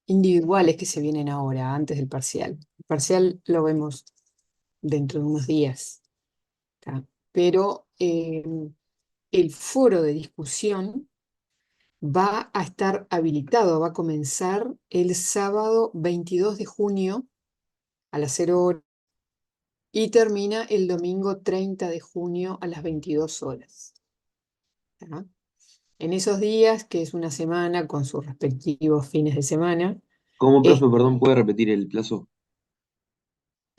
individuales que se vienen ahora, antes del parcial. El parcial lo vemos dentro de unos días, ¿tá? Pero el foro de discusión va a estar habilitado, va a comenzar el sábado 22 de junio a las 0 horas y termina el domingo 30 de junio a las 22 horas. ¿Tá? En esos días, que es una semana con sus respectivos fines de semana, ¿Cómo, es profe, perdón, puede repetir el plazo?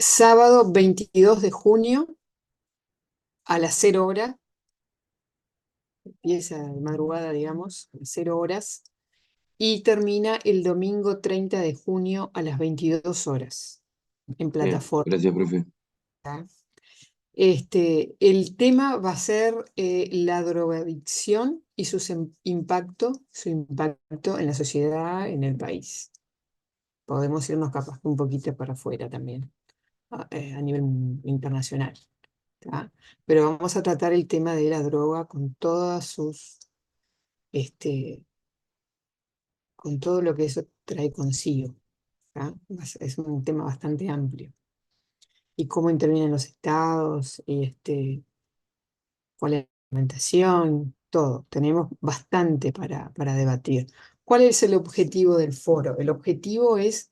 sábado 22 de junio a las 0 horas, empieza de madrugada, digamos, a las 0 horas, y termina el domingo 30 de junio a las 22 horas en Bien, plataforma. gracias, profe. El tema va a ser la drogadicción y su impacto en la sociedad, en el país. Podemos irnos capaz que un poquito para afuera también, a nivel internacional. ¿Tá? Pero vamos a tratar el tema de la droga con todas sus, este, con todo lo que eso trae consigo. ¿Tá? Es un tema bastante amplio. Y cómo intervienen los estados, y cuál es la implementación, todo. Tenemos bastante para debatir. ¿Cuál es el objetivo del foro? El objetivo es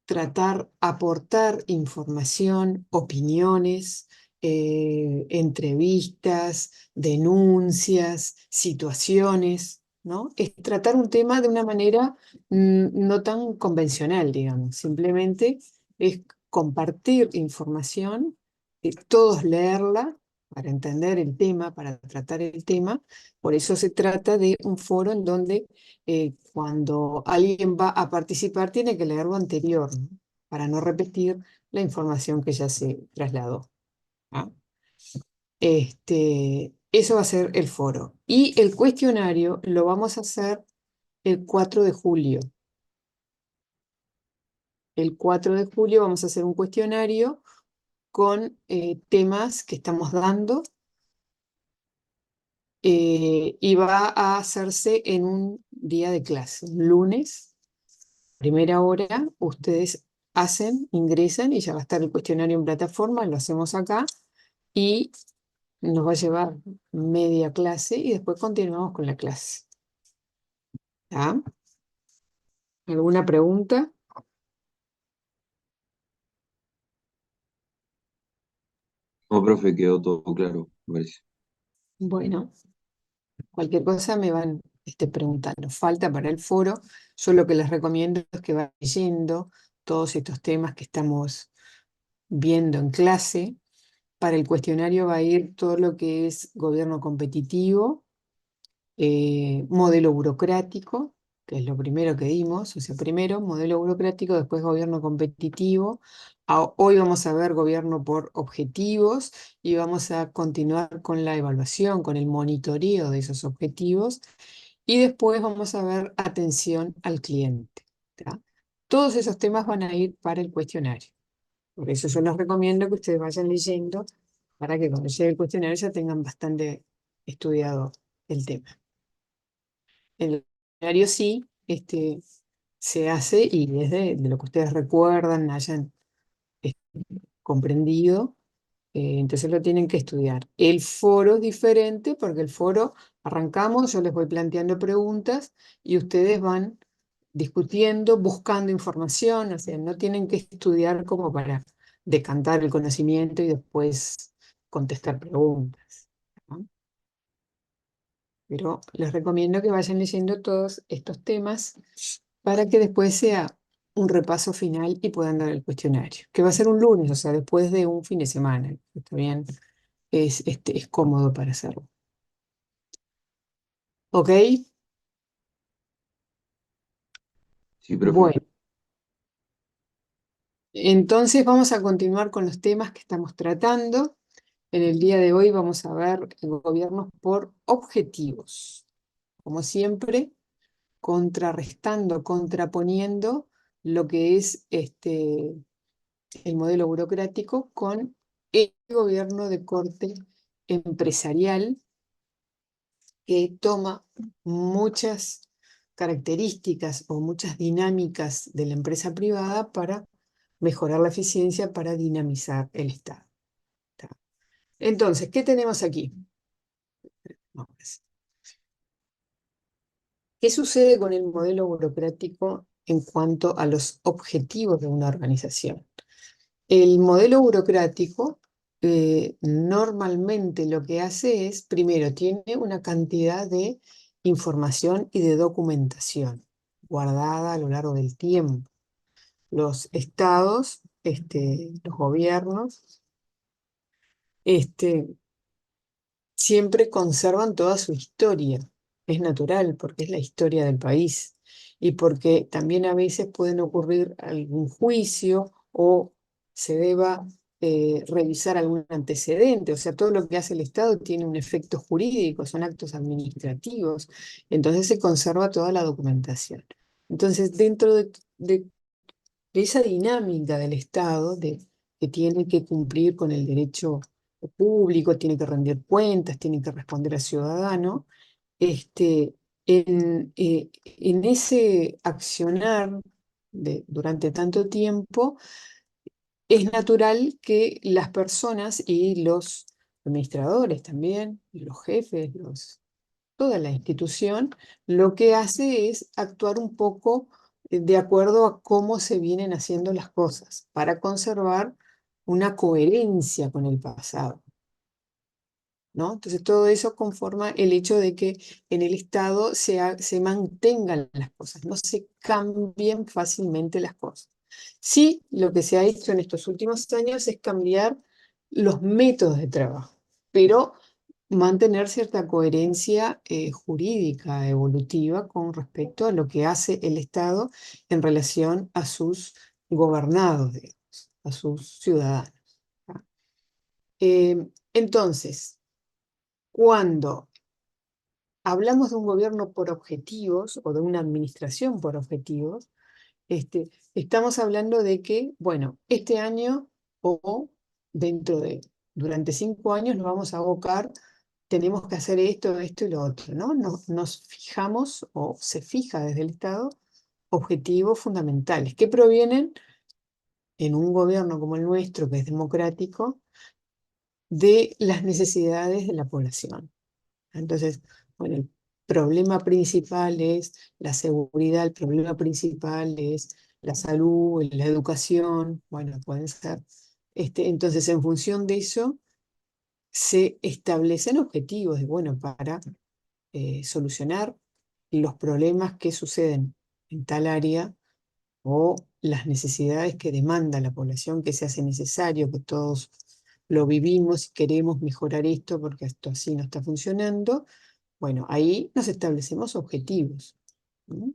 tratar, aportar información, opiniones, entrevistas, denuncias, situaciones, ¿no? Es tratar un tema de una manera no tan convencional, digamos. Simplemente es compartir información, todos leerla para entender el tema, para tratar el tema. Por eso se trata de un foro en donde cuando alguien va a participar tiene que leer lo anterior, ¿no? Para no repetir la información que ya se trasladó. ¿Ah? Eso va a ser el foro. Y el cuestionario lo vamos a hacer el 4 de julio. El 4 de julio vamos a hacer un cuestionario con temas que estamos dando y va a hacerse en un día de clase, un lunes. Primera hora, ustedes ingresan y ya va a estar el cuestionario en plataforma, lo hacemos acá y nos va a llevar media clase y después continuamos con la clase. ¿Tá? ¿Alguna pregunta? No, profe, quedó todo claro, me parece. Bueno, cualquier cosa me van preguntando. Falta para el foro. Yo lo que les recomiendo es que vayan leyendo todos estos temas que estamos viendo en clase. Para el cuestionario va a ir todo lo que es gobierno competitivo, modelo burocrático, que es lo primero que dimos, o sea, primero modelo burocrático, después gobierno competitivo. Hoy vamos a ver gobierno por objetivos y vamos a continuar con la evaluación, con el monitoreo de esos objetivos y después vamos a ver atención al cliente. ¿Tá? Todos esos temas van a ir para el cuestionario. Por eso yo les recomiendo que ustedes vayan leyendo para que cuando llegue el cuestionario ya tengan bastante estudiado el tema. El escenario sí, se hace y es de lo que ustedes recuerdan, hayan eh, comprendido, entonces lo tienen que estudiar. El foro es diferente porque el foro arrancamos, yo les voy planteando preguntas y ustedes van discutiendo, buscando información, o sea, no tienen que estudiar como para decantar el conocimiento y después contestar preguntas, ¿no? Pero les recomiendo que vayan leyendo todos estos temas para que después sea un repaso final y puedan dar el cuestionario, que va a ser un lunes, o sea, después de un fin de semana. Está bien, es cómodo para hacerlo. ¿Ok? Sí, profe. Bueno, entonces vamos a continuar con los temas que estamos tratando. En el día de hoy vamos a ver gobiernos por objetivos. Como siempre, contrarrestando, contraponiendo lo que es el modelo burocrático con el gobierno de corte empresarial que toma muchas características o muchas dinámicas de la empresa privada para mejorar la eficiencia, para dinamizar el Estado. ¿Tá? Entonces, ¿qué tenemos aquí? Vamos a ver. ¿Qué sucede con el modelo burocrático en cuanto a los objetivos de una organización? El modelo burocrático normalmente lo que hace es, primero, tiene una cantidad de información y de documentación guardada a lo largo del tiempo. Los estados, los gobiernos, este, siempre conservan toda su historia. Es natural porque es la historia del país y porque también a veces pueden ocurrir algún juicio o se deba revisar algún antecedente. O sea, todo lo que hace el Estado tiene un efecto jurídico, son actos administrativos. Entonces se conserva toda la documentación. Entonces, dentro de esa dinámica del Estado, que tiene que cumplir con el derecho público, tiene que rendir cuentas, tiene que responder al ciudadano, en ese accionar durante tanto tiempo, es natural que las personas y los administradores también, y los jefes, toda la institución, lo que hace es actuar un poco de acuerdo a cómo se vienen haciendo las cosas, para conservar una coherencia con el pasado, ¿no? Entonces todo eso conforma el hecho de que en el Estado se mantengan las cosas, no se cambien fácilmente las cosas. Sí, lo que se ha hecho en estos últimos años es cambiar los métodos de trabajo, pero mantener cierta coherencia jurídica, evolutiva, con respecto a lo que hace el Estado en relación a sus gobernados, digamos, a sus ciudadanos. ¿Tá? Entonces, cuando hablamos de un gobierno por objetivos o de una administración por objetivos, estamos hablando de que, bueno, este año o durante 5 años nos vamos a abocar, tenemos que hacer esto, esto y lo otro, ¿no? Nos fijamos o se fija desde el Estado objetivos fundamentales que provienen en un gobierno como el nuestro, que es democrático, de las necesidades de la población. Entonces, bueno, el problema principal es la seguridad, el problema principal es la salud, la educación, bueno, pueden ser. Entonces, en función de eso, se establecen objetivos de, bueno, para solucionar los problemas que suceden en tal área o las necesidades que demanda la población, que se hace necesario, que todos lo vivimos y queremos mejorar esto porque esto así no está funcionando. Bueno, ahí nos establecemos objetivos, ¿no?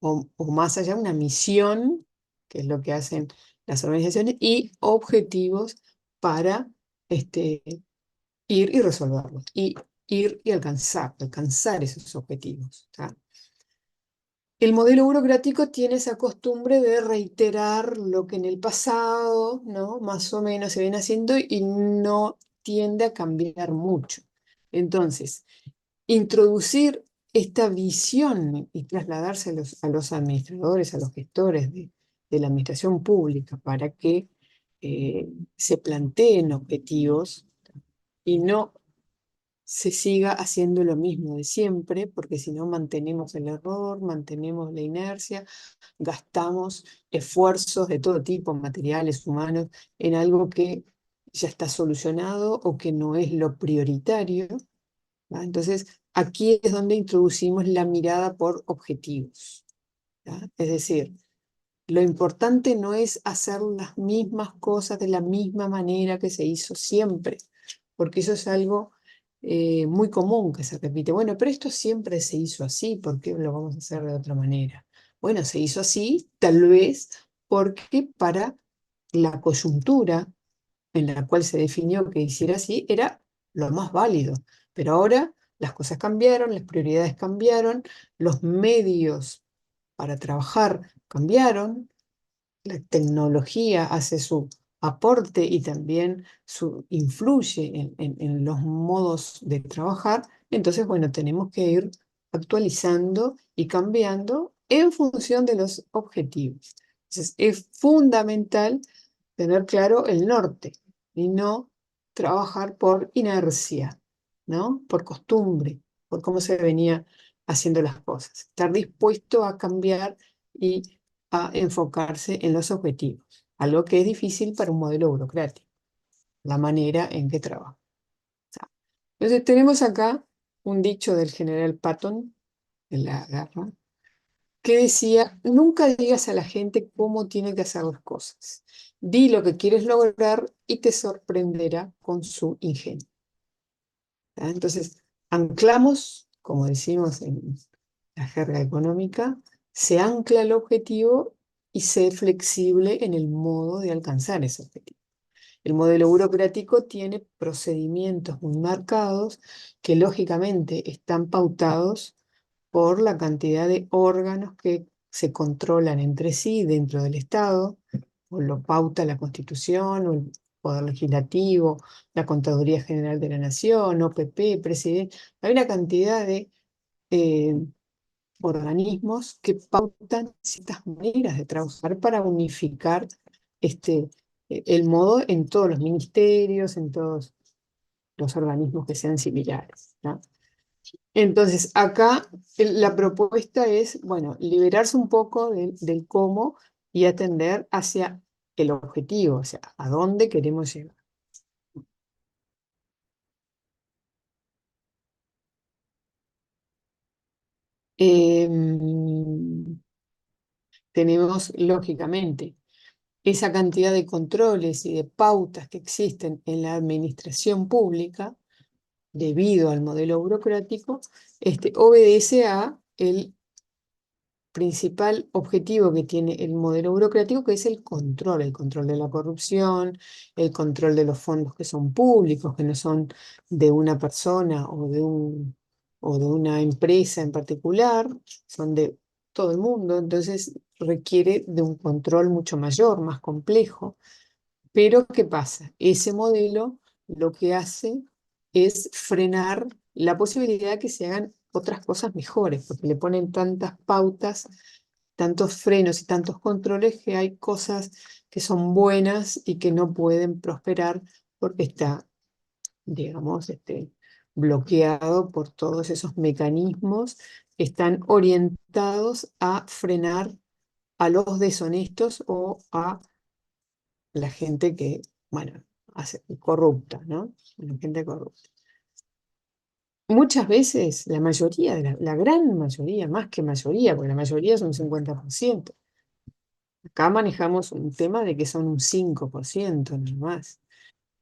O más allá una misión, que es lo que hacen las organizaciones, y objetivos para este, ir y resolverlos, y ir y alcanzar esos objetivos. ¿Tá? El modelo burocrático tiene esa costumbre de reiterar lo que en el pasado, ¿no? Más o menos se viene haciendo y no tiende a cambiar mucho. Entonces, introducir esta visión y trasladarse a los administradores, a los gestores de la administración pública para que se planteen objetivos y no se siga haciendo lo mismo de siempre, porque si no mantenemos el error, mantenemos la inercia, gastamos esfuerzos de todo tipo, materiales, humanos, en algo que ya está solucionado o que no es lo prioritario. ¿Va? Entonces, aquí es donde introducimos la mirada por objetivos. ¿Tá? Es decir, lo importante no es hacer las mismas cosas de la misma manera que se hizo siempre, porque eso es algo muy común que se repite. Bueno, pero esto siempre se hizo así, ¿por qué lo vamos a hacer de otra manera? Bueno, se hizo así, tal vez porque para la coyuntura en la cual se definió que hiciera así era lo más válido. Pero ahora las cosas cambiaron, las prioridades cambiaron, los medios para trabajar cambiaron, la tecnología hace su aporte y también influye en los modos de trabajar. Entonces, bueno, tenemos que ir actualizando y cambiando en función de los objetivos. Entonces, es fundamental tener claro el norte y no trabajar por inercia, ¿no? Por costumbre, por cómo se venía haciendo las cosas. Estar dispuesto a cambiar y a enfocarse en los objetivos, algo que es difícil para un modelo burocrático, la manera en que trabaja. Entonces tenemos acá un dicho del general Patton en la guerra que decía, nunca digas a la gente cómo tiene que hacer las cosas. Di lo que quieres lograr y te sorprenderá con su ingenio. ¿Tá? Entonces, anclamos, como decimos en la jerga económica, se ancla el objetivo y se flexible en el modo de alcanzar ese objetivo. El modelo burocrático tiene procedimientos muy marcados que lógicamente están pautados por la cantidad de órganos que se controlan entre sí dentro del Estado, o lo pauta la Constitución, o el Poder Legislativo, la Contaduría General de la Nación, OPP, Presidente. Hay una cantidad de eh, organismos que pautan ciertas maneras de trabajar para unificar el modo en todos los ministerios, en todos los organismos que sean similares, ¿no? Entonces, acá la propuesta es, bueno, liberarse un poco del cómo y atender hacia el objetivo, o sea, a dónde queremos llegar. Em, Tenemos, lógicamente, esa cantidad de controles y de pautas que existen en la administración pública, debido al modelo burocrático, obedece a el principal objetivo que tiene el modelo burocrático, que es el control de la corrupción, el control de los fondos que son públicos, que no son de una persona o de una empresa en particular, son de todo el mundo, entonces requiere de un control mucho mayor, más complejo. Pero ¿qué pasa? Ese modelo lo que hace es frenar la posibilidad de que se hagan otras cosas mejores, porque le ponen tantas pautas, tantos frenos y tantos controles que hay cosas que son buenas y que no pueden prosperar porque está, digamos, bloqueado por todos esos mecanismos que están orientados a frenar a los deshonestos o a la gente que, bueno, corrupta, ¿no? La gente corrupta. Muchas veces, la mayoría, la gran mayoría, más que mayoría, porque la mayoría es un 50%. Acá manejamos un tema de que son un 5% nomás.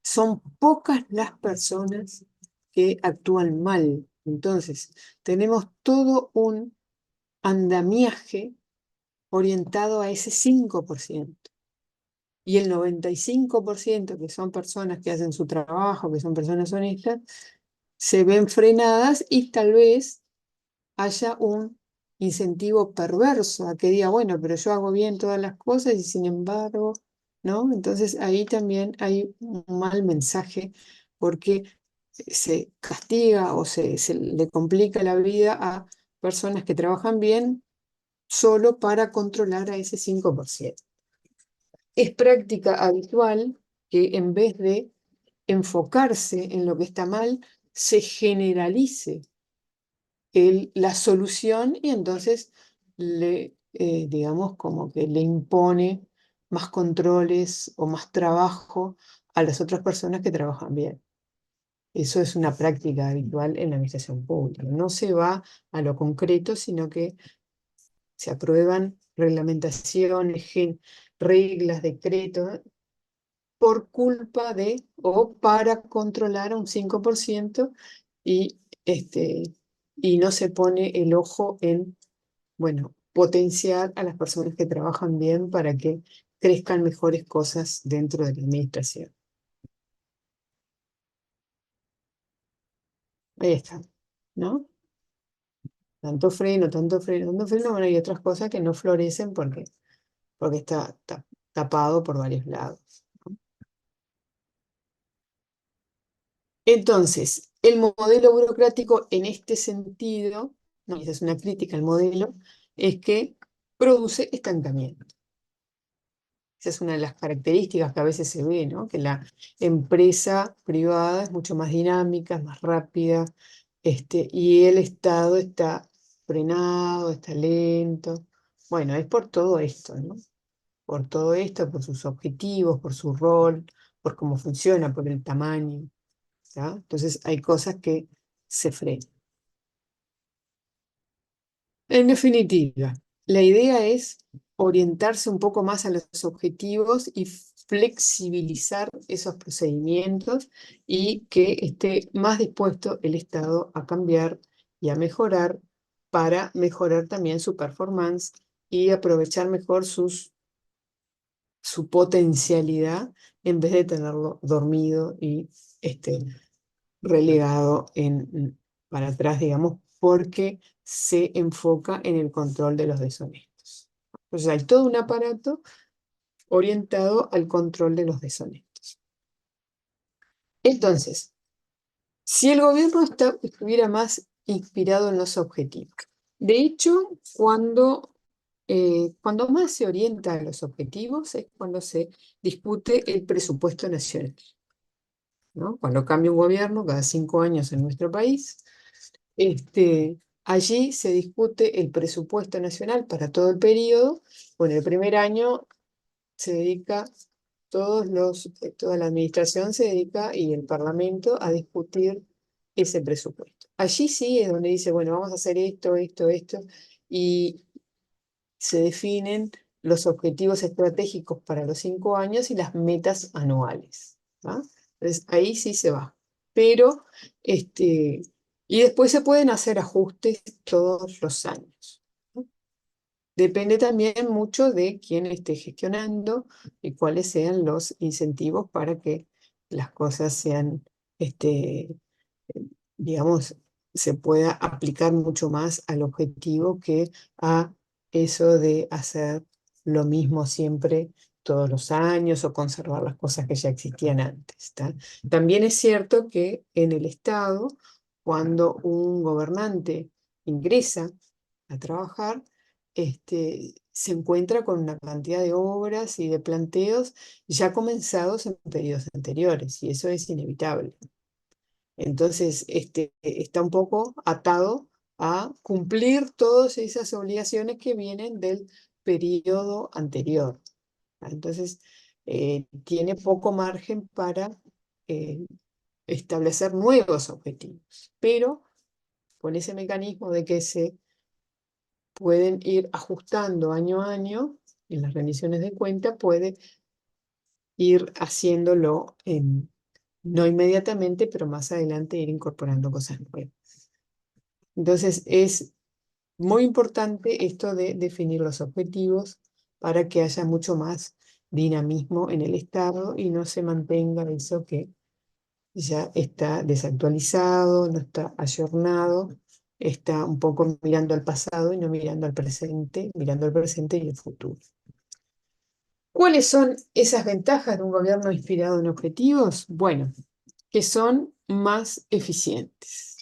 Son pocas las personas que actúan mal. Entonces, tenemos todo un andamiaje orientado a ese 5%. Y el 95% que son personas que hacen su trabajo, que son personas honestas, se ven frenadas y tal vez haya un incentivo perverso a que diga, bueno, pero yo hago bien todas las cosas y sin embargo, ¿no? Entonces ahí también hay un mal mensaje porque se castiga o se le complica la vida a personas que trabajan bien solo para controlar a ese 5%. Es práctica habitual que en vez de enfocarse en lo que está mal, se generalice la solución y entonces digamos, como que le impone más controles o más trabajo a las otras personas que trabajan bien. Eso es una práctica habitual en la administración pública. No se va a lo concreto, sino que se aprueban reglamentaciones, reglas, decretos, por culpa de o para controlar a un 5% y, y no se pone el ojo en, bueno, potenciar a las personas que trabajan bien para que crezcan mejores cosas dentro de la administración. Ahí está, ¿no? Tanto freno, tanto freno, tanto freno, bueno, hay otras cosas que no florecen porque está tapado por varios lados. Entonces, el modelo burocrático en este sentido ¿no? Y esa es una crítica al modelo, es que produce estancamiento. Esa es una de las características que a veces se ve, ¿no? Que la empresa privada es mucho más dinámica, es más rápida, y el Estado está frenado, está lento. Bueno, es por todo esto, ¿no? Por todo esto, por sus objetivos, por su rol, por cómo funciona, por el tamaño, ¿tá? Entonces hay cosas que se frenan. En definitiva, la idea es orientarse un poco más a los objetivos y flexibilizar esos procedimientos y que esté más dispuesto el Estado a cambiar y a mejorar para mejorar también su performance y aprovechar mejor su potencialidad en vez de tenerlo dormido y relegado para atrás, digamos, porque se enfoca en el control de los deshonestos. Entonces hay todo un aparato orientado al control de los deshonestos. Entonces, si el gobierno estuviera más inspirado en los objetivos, de hecho, cuando más se orienta a los objetivos es cuando se discute el presupuesto nacional, ¿no? Cuando cambia un gobierno cada 5 años en nuestro país, allí se discute el presupuesto nacional para todo el periodo. Bueno, el primer año se dedica, toda la administración se dedica y el Parlamento a discutir ese presupuesto. Allí sí es donde dice, bueno, vamos a hacer esto, esto, esto, y se definen los objetivos estratégicos para los 5 años y las metas anuales, ¿ah? Entonces ahí sí se va. Pero, y después se pueden hacer ajustes todos los años, ¿no? Depende también mucho de quién esté gestionando y cuáles sean los incentivos para que las cosas sean, digamos, se pueda aplicar mucho más al objetivo que a eso de hacer lo mismo siempre todos los años o conservar las cosas que ya existían antes, ¿tá? También es cierto que en el Estado, cuando un gobernante ingresa a trabajar, se encuentra con una cantidad de obras y de planteos ya comenzados en periodos anteriores, y eso es inevitable. Entonces, está un poco atado a cumplir todas esas obligaciones que vienen del periodo anterior. Entonces, tiene poco margen para eh, establecer nuevos objetivos, pero con ese mecanismo de que se pueden ir ajustando año a año en las rendiciones de cuenta, puede ir haciéndolo no inmediatamente, pero más adelante ir incorporando cosas nuevas. Entonces es muy importante esto de definir los objetivos para que haya mucho más dinamismo en el Estado y no se mantenga eso que ya está desactualizado, no está ayornado, está un poco mirando al pasado y no mirando al presente, mirando al presente y el futuro. ¿Cuáles son esas ventajas de un gobierno inspirado en objetivos? Bueno, que son más eficientes.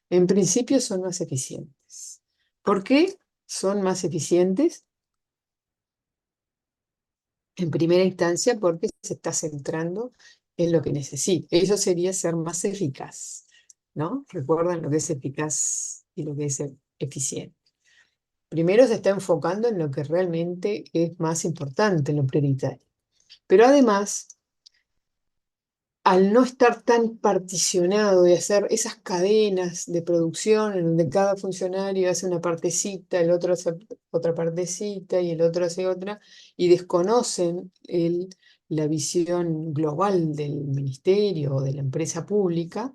En principio son más eficientes. ¿Por qué son más eficientes? En primera instancia, porque se está centrando en lo que necesita. Eso sería ser más eficaz, ¿no? Recuerdan lo que es eficaz y lo que es eficiente. Primero se está enfocando en lo que realmente es más importante, en lo prioritario. Pero además, al no estar tan particionado y hacer esas cadenas de producción en donde cada funcionario hace una partecita, el otro hace otra partecita y el otro hace otra, y desconocen la visión global del ministerio o de la empresa pública,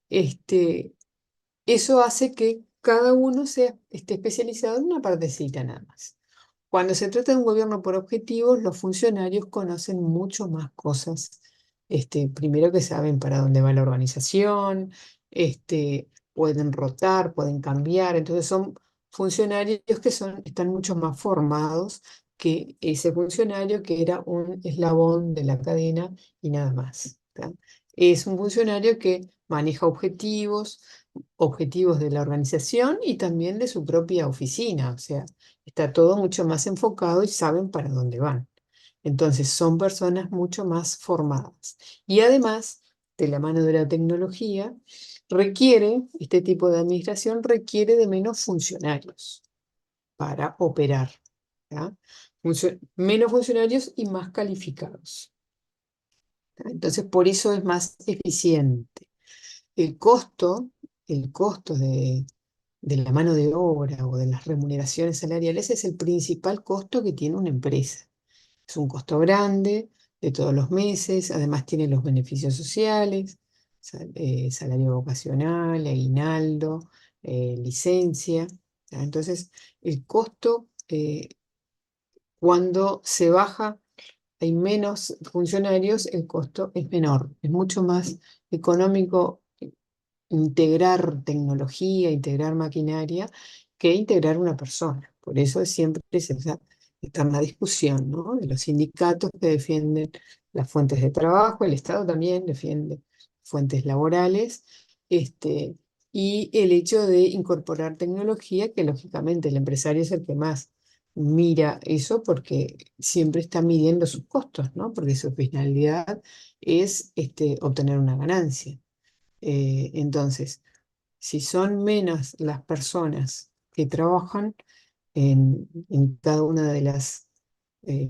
eso hace que cada uno esté especializado en una partecita nada más. Cuando se trata de un gobierno por objetivos, los funcionarios conocen mucho más cosas. Primero que saben para dónde va la organización, pueden rotar, pueden cambiar. Entonces son funcionarios que están mucho más formados que ese funcionario que era un eslabón de la cadena y nada más, ¿tá? Es un funcionario que maneja objetivos, objetivos de la organización y también de su propia oficina. O sea, está todo mucho más enfocado y saben para dónde van. Entonces, son personas mucho más formadas. Y además, de la mano de la tecnología, este tipo de administración requiere de menos funcionarios para operar. ¿Ya? Menos funcionarios y más calificados. ¿Ya? Entonces, por eso es más eficiente. El costo, el costo de la mano de obra o de las remuneraciones salariales es el principal costo que tiene una empresa. Es un costo grande de todos los meses, además tiene los beneficios sociales, salario vocacional, aguinaldo, licencia. ¿Ya? Entonces, el costo, cuando se baja, hay menos funcionarios, el costo es menor, es mucho más económico integrar tecnología, integrar maquinaria, que integrar una persona. Por eso siempre es esa eterna discusión, ¿no? De los sindicatos que defienden las fuentes de trabajo, el Estado también defiende fuentes laborales, y el hecho de incorporar tecnología, que lógicamente el empresario es el que más mira eso porque siempre está midiendo sus costos, ¿no? Porque su finalidad es obtener una ganancia. Entonces, si son menos las personas que trabajan en cada una de las eh,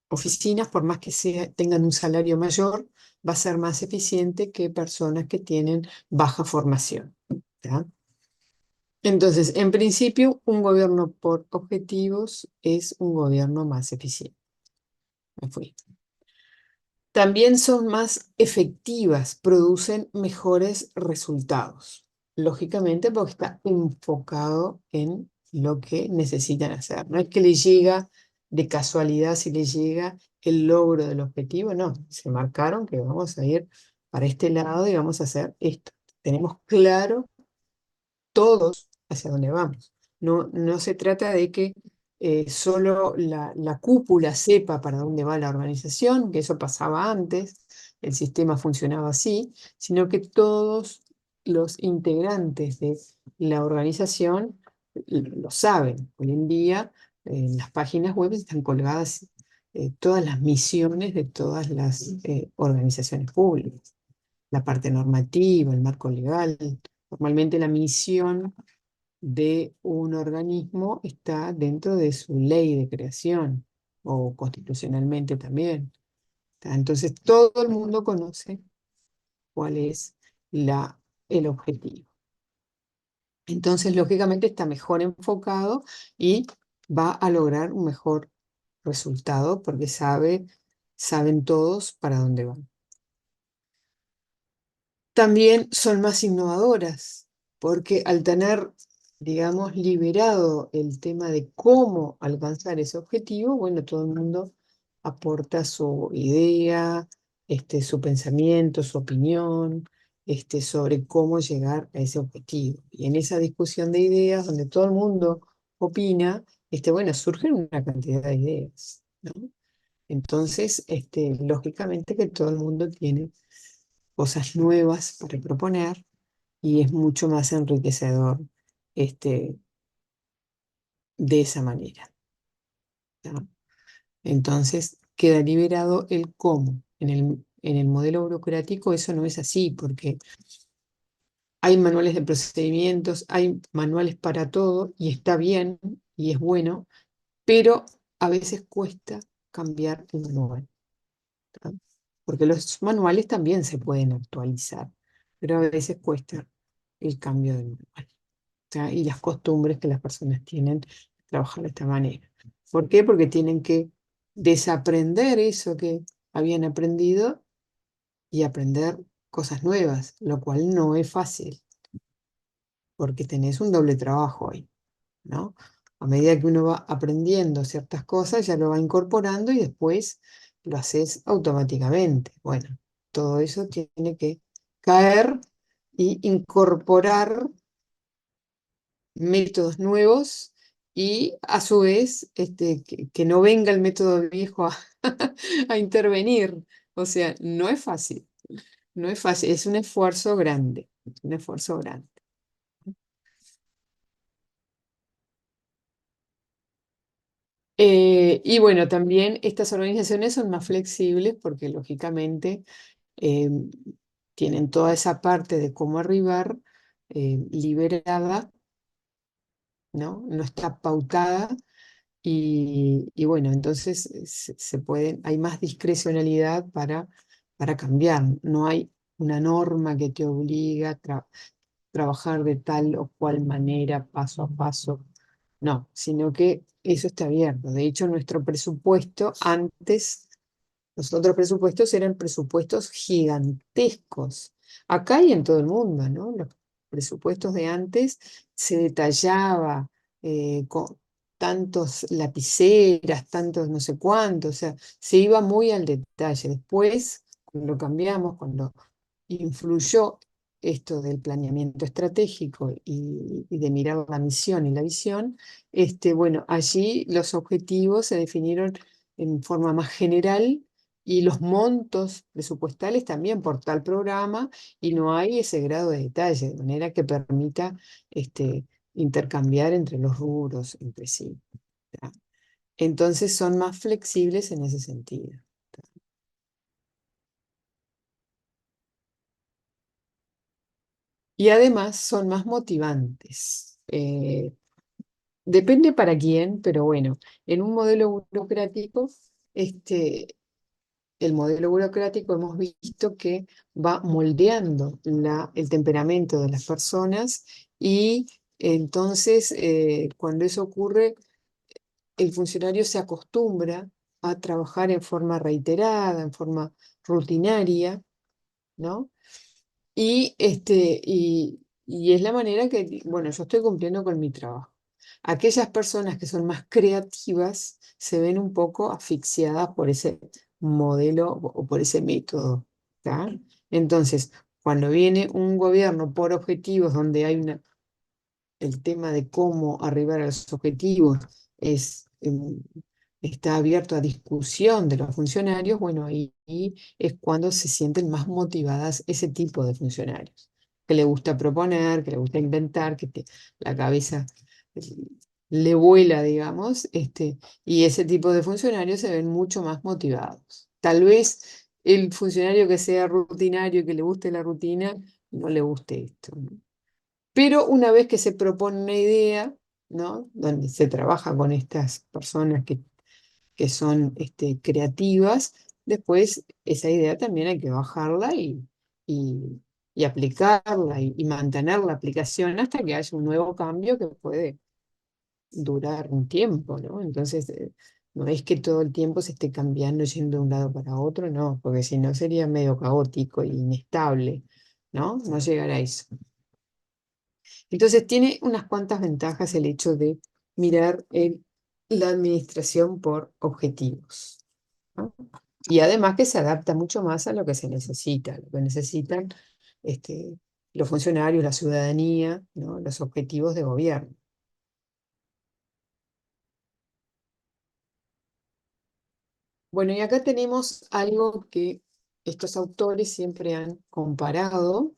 oficinas, por más que tengan un salario mayor, va a ser más eficiente que personas que tienen baja formación. ¿Ya? Entonces, en principio, un gobierno por objetivos es un gobierno más eficiente. Me fui. También son más efectivas, producen mejores resultados. Lógicamente, porque está enfocado en lo que necesitan hacer. No es que le llega de casualidad si le llega el logro del objetivo, no. Se marcaron que vamos a ir para este lado y vamos a hacer esto. Tenemos claro todos hacia dónde vamos. No, no se trata de que solo la cúpula sepa para dónde va la organización, que eso pasaba antes, el sistema funcionaba así, sino que todos los integrantes de la organización lo saben. Hoy en día en las páginas web están colgadas todas las misiones de todas las organizaciones públicas, la parte normativa, el marco legal. Normalmente la misión de un organismo está dentro de su ley de creación o constitucionalmente también. Entonces todo el mundo conoce cuál es el objetivo. Entonces, lógicamente, está mejor enfocado y va a lograr un mejor resultado porque saben todos para dónde van. También son más innovadoras, porque al tener, digamos, liberado el tema de cómo alcanzar ese objetivo, bueno, todo el mundo aporta su idea, su pensamiento, su opinión, sobre cómo llegar a ese objetivo. Y en esa discusión de ideas, donde todo el mundo opina, bueno, surgen una cantidad de ideas, ¿no? Entonces, lógicamente que todo el mundo tiene cosas nuevas para proponer y es mucho más enriquecedor este, de esa manera. ¿Ya? Entonces queda liberado el cómo. En el modelo burocrático eso no es así, porque hay manuales de procedimientos, hay manuales para todo y está bien y es bueno, pero a veces cuesta cambiar el manual. ¿Ya? Porque los manuales también se pueden actualizar, pero a veces cuesta el cambio del manual. ¿Ya? Y las costumbres que las personas tienen de trabajar de esta manera. ¿Por qué? Porque tienen que desaprender eso que habían aprendido y aprender cosas nuevas, lo cual no es fácil, porque tenés un doble trabajo ahí, ¿no? A medida que uno va aprendiendo ciertas cosas, ya lo va incorporando y después lo haces automáticamente. Bueno, todo eso tiene que caer y incorporar métodos nuevos y a su vez que no venga el método viejo a intervenir. O sea, no es fácil, no es fácil, es un esfuerzo grande. Es un esfuerzo grande. Y bueno, también estas organizaciones son más flexibles porque lógicamente eh, tienen toda esa parte de cómo arribar liberada, ¿no? No está pautada y bueno, entonces se pueden, hay más discrecionalidad para cambiar. No hay una norma que te obliga a trabajar de tal o cual manera, paso a paso. No, sino que eso está abierto. De hecho, nuestro presupuesto antes, los otros presupuestos eran presupuestos gigantescos. Acá y en todo el mundo, ¿no? Los presupuestos de antes se detallaba con tantos lapiceras, tantos no sé cuántos, o sea, se iba muy al detalle. Después, cuando lo cambiamos, cuando influyó esto del planeamiento estratégico y de mirar la misión y la visión, bueno, allí los objetivos se definieron en forma más general y los montos presupuestales también por tal programa y no hay ese grado de detalle, de manera que permita intercambiar entre los rubros entre sí. ¿Tá? Entonces son más flexibles en ese sentido. Y además son más motivantes. Depende para quién, pero bueno, en un modelo burocrático, este, el modelo burocrático hemos visto que va moldeando el temperamento de las personas y entonces cuando eso ocurre, el funcionario se acostumbra a trabajar en forma reiterada, en forma rutinaria, ¿no? Y es la manera que, bueno, yo estoy cumpliendo con mi trabajo. Aquellas personas que son más creativas se ven un poco asfixiadas por ese modelo o por ese método. ¿Tá? Entonces, cuando viene un gobierno por objetivos donde hay el tema de cómo arribar a los objetivos es, está abierto a discusión de los funcionarios, bueno, ahí es cuando se sienten más motivadas ese tipo de funcionarios, que le gusta proponer, que le gusta inventar, la cabeza eh, le vuela, digamos, y ese tipo de funcionarios se ven mucho más motivados. Tal vez el funcionario que sea rutinario y que le guste la rutina, no le guste esto, ¿no? Pero una vez que se propone una idea, ¿no? Donde se trabaja con estas personas que son creativas, después esa idea también hay que bajarla y, y aplicarla y mantener la aplicación hasta que haya un nuevo cambio que puede durar un tiempo, ¿no? Entonces, no es que todo el tiempo se esté cambiando yendo de un lado para otro, no, porque si no sería medio caótico e inestable, ¿no? No llegar a eso. Entonces tiene unas cuantas ventajas el hecho de mirar la administración por objetivos, ¿no? Y además que se adapta mucho más a lo que se necesita, lo que necesitan este, los funcionarios, la ciudadanía, ¿no? Los objetivos de gobierno. Bueno, y acá tenemos algo que estos autores siempre han comparado,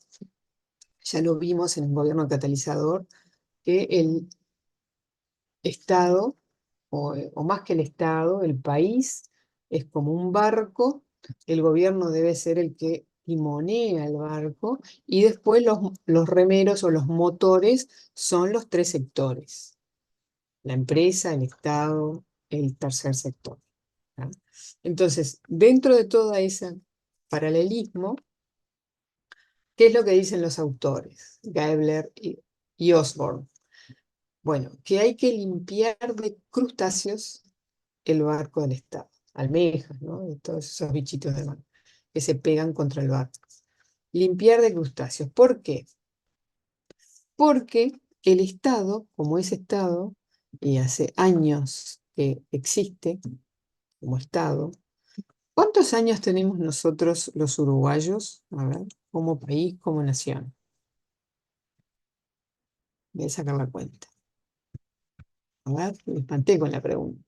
ya lo vimos en el gobierno catalizador, que el Estado o más que el Estado, el país es como un barco, el gobierno debe ser el que timonea el barco y después los remeros o los motores son los tres sectores, la empresa, el Estado, el tercer sector. ¿Tá? Entonces, dentro de todo ese paralelismo, ¿qué es lo que dicen los autores? Gaebler y Osborne. Bueno, que hay que limpiar de crustáceos el barco del Estado, almejas, ¿no? Y todos esos bichitos de mar que se pegan contra el barco. Limpiar de crustáceos. ¿Por qué? Porque el Estado, como es Estado, y hace años que existe como Estado, ¿cuántos años tenemos nosotros los uruguayos, a ver, como país, como nación? Voy a sacar la cuenta. A ver, me espanté con la pregunta.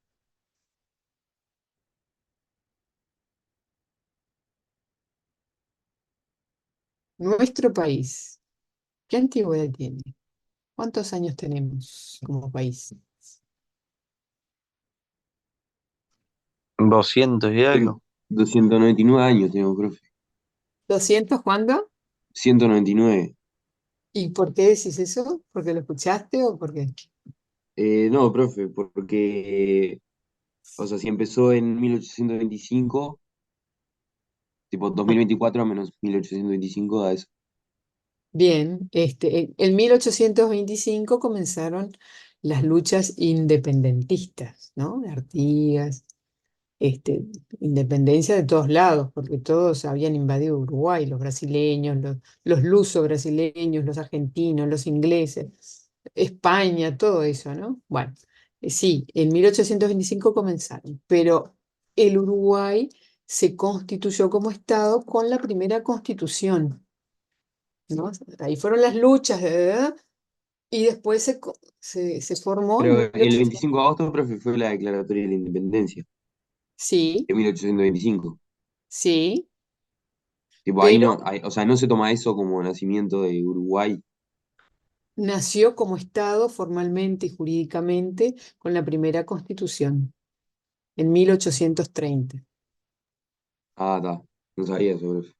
Nuestro país. ¿Qué antigüedad tiene? ¿Cuántos años tenemos como país? 200 y algo. 299 años tenemos, profe. 200, ¿cuándo? 199. ¿Y por qué decís eso? ¿Porque lo escuchaste o por qué? No, profe, porque, o sea, si empezó en 1825, tipo 2024 menos 1825 da eso. Bien, en 1825 comenzaron las luchas independentistas, ¿no? De Artigas, este, independencia de todos lados, porque todos habían invadido Uruguay, los brasileños, los lusos brasileños, los argentinos, los ingleses, España, todo eso, ¿no? Bueno, sí, en 1825 comenzaron, pero el Uruguay se constituyó como Estado con la primera constitución, ¿no? Ahí fueron las luchas, y después se formó en Pero el 1800. 25 de agosto, profe, fue la declaratoria de la independencia Sí, de 1825. sí, Tipo, ahí pero no, o sea, no se toma eso como nacimiento de Uruguay. nació como Estado formalmente y jurídicamente con la primera constitución en 1830. Ah, está. No sabía eso, profe.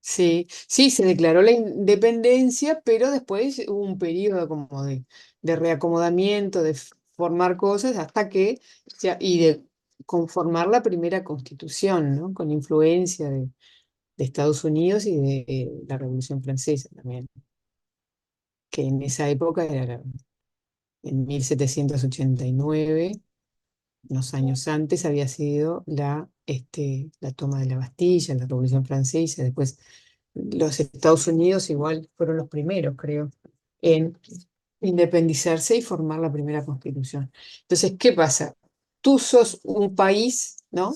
Sí, sí, se declaró la independencia, pero después hubo un periodo como de reacomodamiento, de formar cosas, hasta que, y de conformar la primera constitución, ¿no? Con influencia de Estados Unidos y de la Revolución Francesa también, que en esa época era en 1789, unos años antes, había sido la toma de la Bastilla, la Revolución Francesa. Después los Estados Unidos igual fueron los primeros, creo, en independizarse y formar la primera constitución. Entonces, ¿qué pasa? Tú sos un país, ¿no?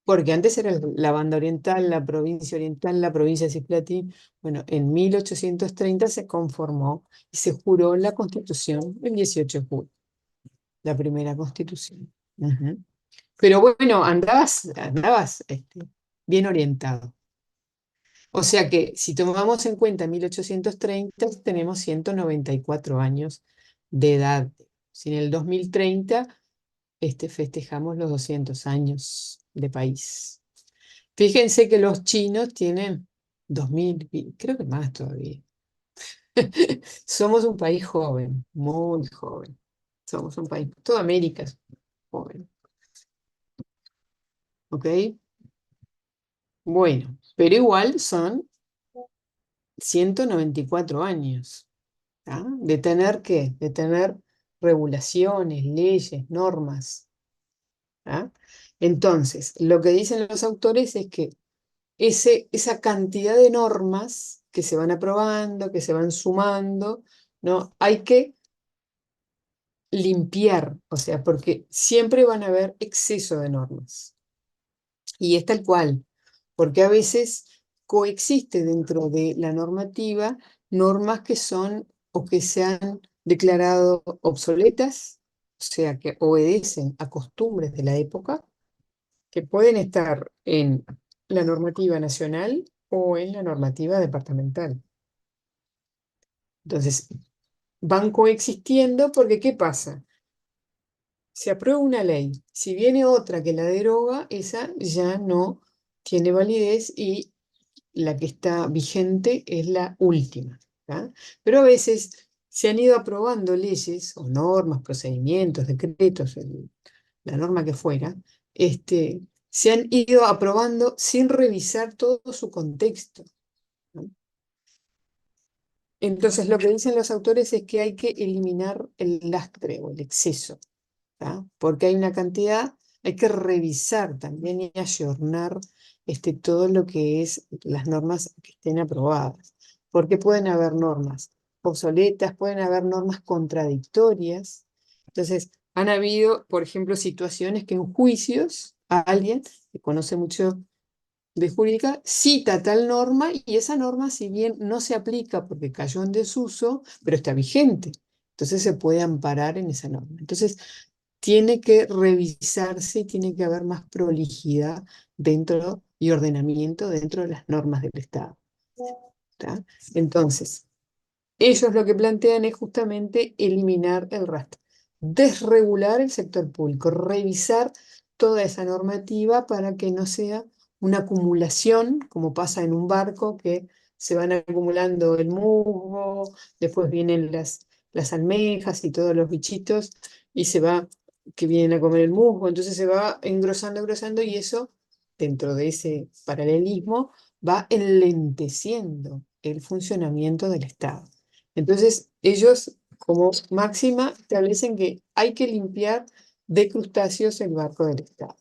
Porque antes era la banda oriental, la provincia de Cisplatín. Bueno, en 1830 se conformó y se juró la Constitución el 18 de julio, la primera Constitución. Ujú. Pero bueno, andabas bien orientado. O sea que si tomamos en cuenta 1830, tenemos 194 años de edad. Si en el 2030 festejamos los 200 años de país. Fíjense que los chinos tienen 2000, creo que más todavía. Somos un país joven, muy joven. Somos un país, toda América es joven, ¿ok? Bueno, pero igual son 194 años, ¿tá? De tener qué, de tener regulaciones, leyes, normas, ¿tá? Entonces, lo que dicen los autores es que esa cantidad de normas que se van aprobando, que se van sumando, ¿no? Hay que limpiar, o sea, porque siempre van a haber exceso de normas. Y es tal cual, porque a veces coexiste dentro de la normativa normas que son o que se han declarado obsoletas, o sea, que obedecen a costumbres de la época, que pueden estar en la normativa nacional o en la normativa departamental. Entonces, van coexistiendo porque ¿qué pasa? Se aprueba una ley, si viene otra que la deroga, esa ya no tiene validez y la que está vigente es la última, ¿tá? Pero a veces se han ido aprobando leyes o normas, procedimientos, decretos, la norma que fuera, se han ido aprobando sin revisar todo su contexto, ¿no? Entonces, lo que dicen los autores es que hay que eliminar el lastre o el exceso, ¿tá? Porque hay una cantidad, hay que revisar también y ayornar todo lo que es las normas que estén aprobadas, porque pueden haber normas obsoletas, pueden haber normas contradictorias. Entonces, han habido, por ejemplo, situaciones que en juicios a alguien que conoce mucho de jurídica cita tal norma y esa norma, si bien no se aplica porque cayó en desuso, pero está vigente. Entonces se puede amparar en esa norma. Entonces, tiene que revisarse y tiene que haber más prolijidad dentro y ordenamiento dentro de las normas del Estado, ¿tá? Entonces, ellos lo que plantean es justamente eliminar el rastro, desregular el sector público, revisar toda esa normativa para que no sea una acumulación, como pasa en un barco, que se van acumulando el musgo, después vienen las almejas y todos los bichitos, y se va, que vienen a comer el musgo, entonces se va engrosando, engrosando, y eso, dentro de ese paralelismo, va enlenteciendo el funcionamiento del Estado. Entonces, ellos como máxima establecen que hay que limpiar de crustáceos el barco del Estado.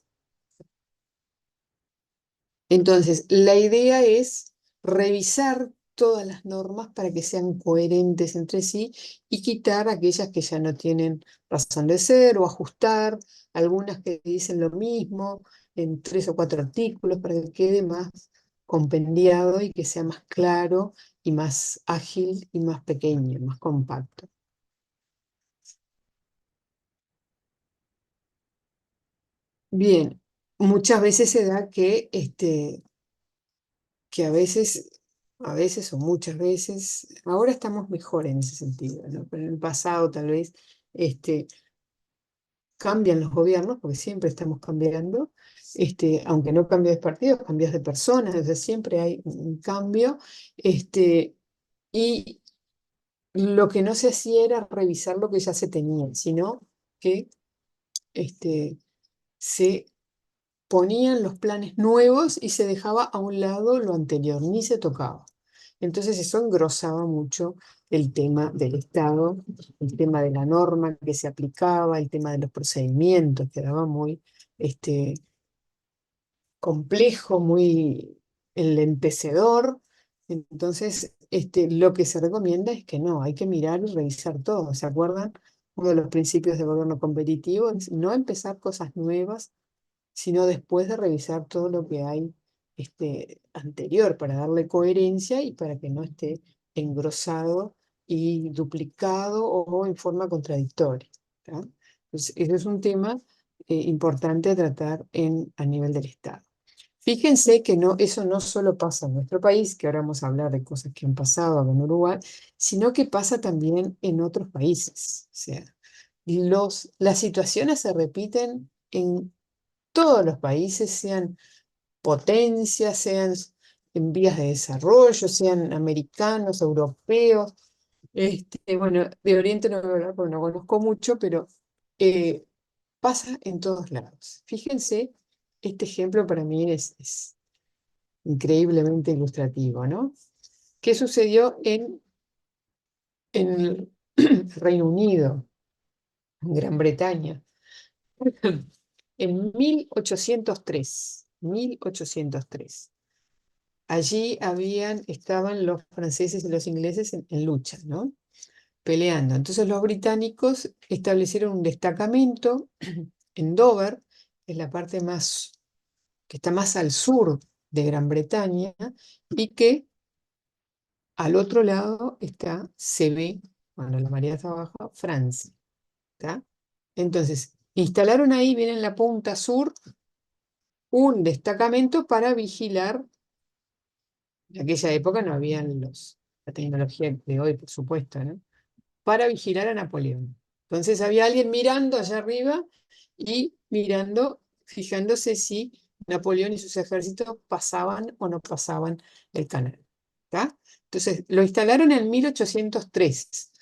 Entonces, la idea es revisar todas las normas para que sean coherentes entre sí y quitar aquellas que ya no tienen razón de ser o ajustar algunas que dicen lo mismo en 3 o 4 artículos para que quede más compendiado y que sea más claro y más ágil y más pequeño, más compacto. Bien, muchas veces se da que a veces o muchas veces, ahora estamos mejor en ese sentido, ¿no? Pero en el pasado tal vez este, cambian los gobiernos, porque siempre estamos cambiando, aunque no cambias de partidos, cambias de personas, o sea, siempre hay un cambio, y lo que no se hacía era revisar lo que ya se tenía, sino que este, se ponían los planes nuevos y se dejaba a un lado lo anterior, ni se tocaba. Entonces eso engrosaba mucho el tema del Estado, el tema de la norma que se aplicaba, el tema de los procedimientos, quedaba muy este, complejo, muy enlentecedor. Entonces, lo que se recomienda es que no, hay que mirar y revisar todo. ¿Se acuerdan? Uno de los principios de gobierno competitivo es no empezar cosas nuevas sino después de revisar todo lo que hay anterior para darle coherencia y para que no esté engrosado y duplicado o en forma contradictoria. ¿Tá? Entonces, ese es un tema importante a tratar a nivel del Estado. Fíjense que no, eso no solo pasa en nuestro país, que ahora vamos a hablar de cosas que han pasado acá en Uruguay, sino que pasa también en otros países. O sea, las situaciones se repiten en todos los países, sean potencias, sean en vías de desarrollo, sean americanos, europeos. Bueno, de Oriente no voy a hablar porque no conozco mucho, pero eh, pasa en todos lados. Fíjense, este ejemplo para mí es increíblemente ilustrativo, ¿no? ¿Qué sucedió en el Reino Unido, en Gran Bretaña? En 1803. Allí estaban los franceses y los ingleses en lucha, ¿no? Peleando. Entonces los británicos establecieron un destacamento en Dover, que es la parte que está más al sur de Gran Bretaña, y que al otro lado se ve, cuando la marea está baja, Francia, ¿tá? Entonces, instalaron ahí, bien en la punta sur, un destacamento para vigilar. En aquella época no había la tecnología de hoy, por supuesto, ¿no? Para vigilar a Napoleón. Entonces había alguien mirando allá arriba y mirando, fijándose si Napoleón y sus ejércitos pasaban o no pasaban el canal. ¿Tá? Entonces lo instalaron en 1803.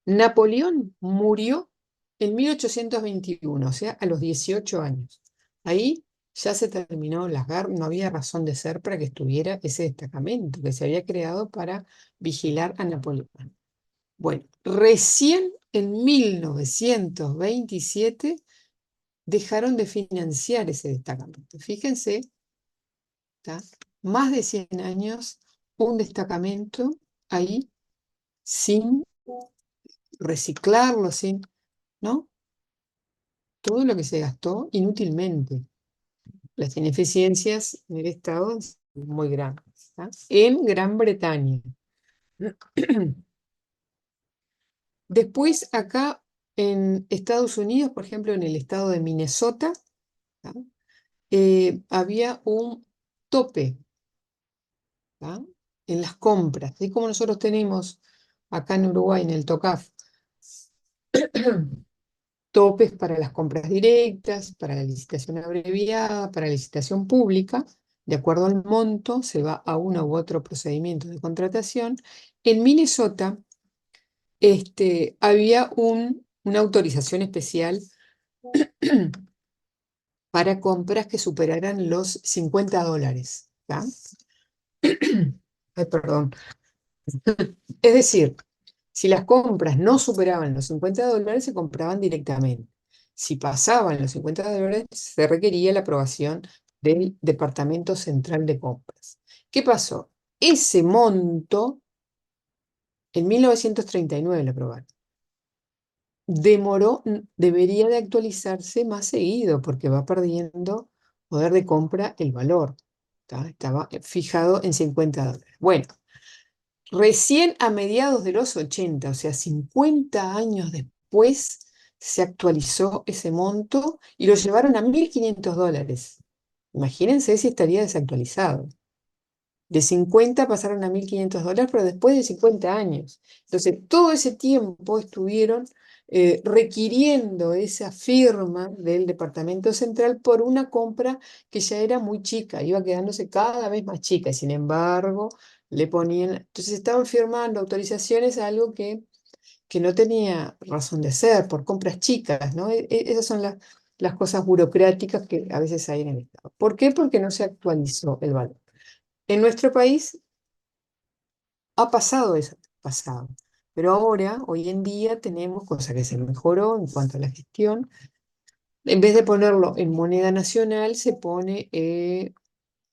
Napoleón murió en 1821, o sea, a los 18 años. Ahí ya se terminó las guerras, no había razón de ser para que estuviera ese destacamento que se había creado para vigilar a Napoleón. Bueno, recién en 1927 dejaron de financiar ese destacamento. Fíjense, ¿tá? Más de 100 años, un destacamento ahí sin reciclarlo, ¿no? Todo lo que se gastó inútilmente. Las ineficiencias en el Estado son muy grandes. ¿Tá? En Gran Bretaña. Después, acá en Estados Unidos, por ejemplo, en el estado de Minnesota, ¿tá? Había un tope, ¿tá? en las compras. Así como nosotros tenemos acá en Uruguay, en el TOCAF, topes para las compras directas, para la licitación abreviada, para la licitación pública, de acuerdo al monto, se va a uno u otro procedimiento de contratación. En Minnesota, había una autorización especial para compras que superaran los $50. ¿Ya? Ay, perdón. Es decir, si las compras no superaban los $50, se compraban directamente. Si pasaban los $50, se requería la aprobación del Departamento Central de Compras. ¿Qué pasó? Ese monto, en 1939 lo aprobaron. Debería de actualizarse más seguido porque va perdiendo poder de compra el valor. ¿Tá? Estaba fijado en $50. Bueno, recién a mediados de los 80, o sea, 50 años después, se actualizó ese monto y lo llevaron a $1.500. Imagínense si estaría desactualizado. De 50 pasaron a $1.500, pero después de 50 años. Entonces, todo ese tiempo estuvieron requiriendo esa firma del Departamento Central por una compra que ya era muy chica, iba quedándose cada vez más chica, y sin embargo, le ponían, entonces estaban firmando autorizaciones a algo que no tenía razón de ser, por compras chicas, ¿no? Esas son las cosas burocráticas que a veces hay en el Estado. ¿Por qué? Porque no se actualizó el valor. En nuestro país ha pasado eso, pasado. Pero ahora, hoy en día, tenemos, cosa que se mejoró en cuanto a la gestión, en vez de ponerlo en moneda nacional, se pone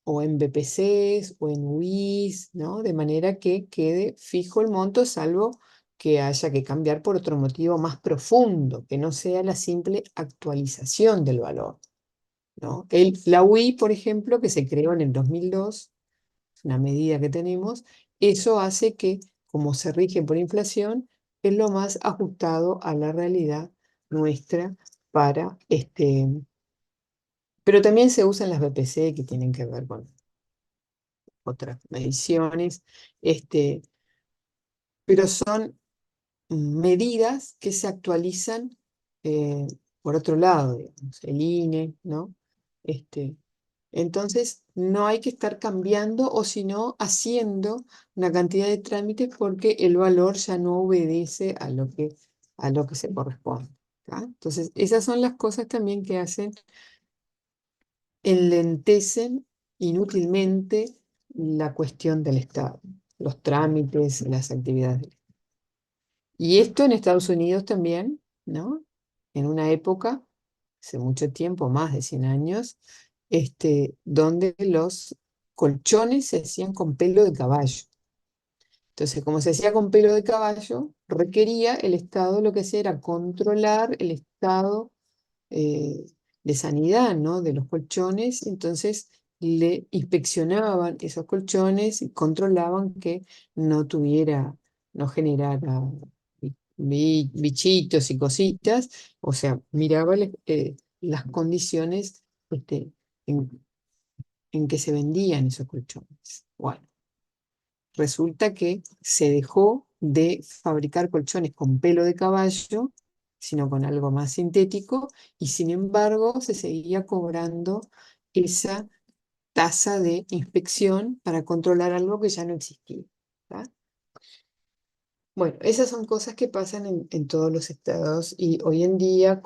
o en BPCs o en UIs, ¿no? De manera que quede fijo el monto, salvo que haya que cambiar por otro motivo más profundo, que no sea la simple actualización del valor, ¿no? La UI, por ejemplo, que se creó en el 2002, una medida que tenemos, eso hace que, como se rige por inflación, es lo más ajustado a la realidad nuestra para pero también se usan las BPC que tienen que ver con otras mediciones, pero son medidas que se actualizan eh, por otro lado, digamos, el INE, ¿no? Este, entonces, no hay que estar cambiando o sino haciendo una cantidad de trámites porque el valor ya no obedece a lo que se corresponde. ¿Tá? Entonces, esas son las cosas también que hacen, enlentecen inútilmente la cuestión del Estado, los trámites, las actividades. Y esto en Estados Unidos también, ¿no? En una época, hace mucho tiempo, más de 100 años, donde los colchones se hacían con pelo de caballo. Entonces, como se hacía con pelo de caballo, requería el Estado, lo que hacía era controlar el estado eh, de sanidad, ¿no? De los colchones, entonces le inspeccionaban esos colchones y controlaban que no tuviera, no generara bichitos y cositas, o sea, miraba las condiciones este, en, en que se vendían esos colchones. Bueno, resulta que se dejó de fabricar colchones con pelo de caballo, sino con algo más sintético, y sin embargo se seguía cobrando esa tasa de inspección para controlar algo que ya no existía. ¿Tá? Bueno, esas son cosas que pasan en todos los estados y hoy en día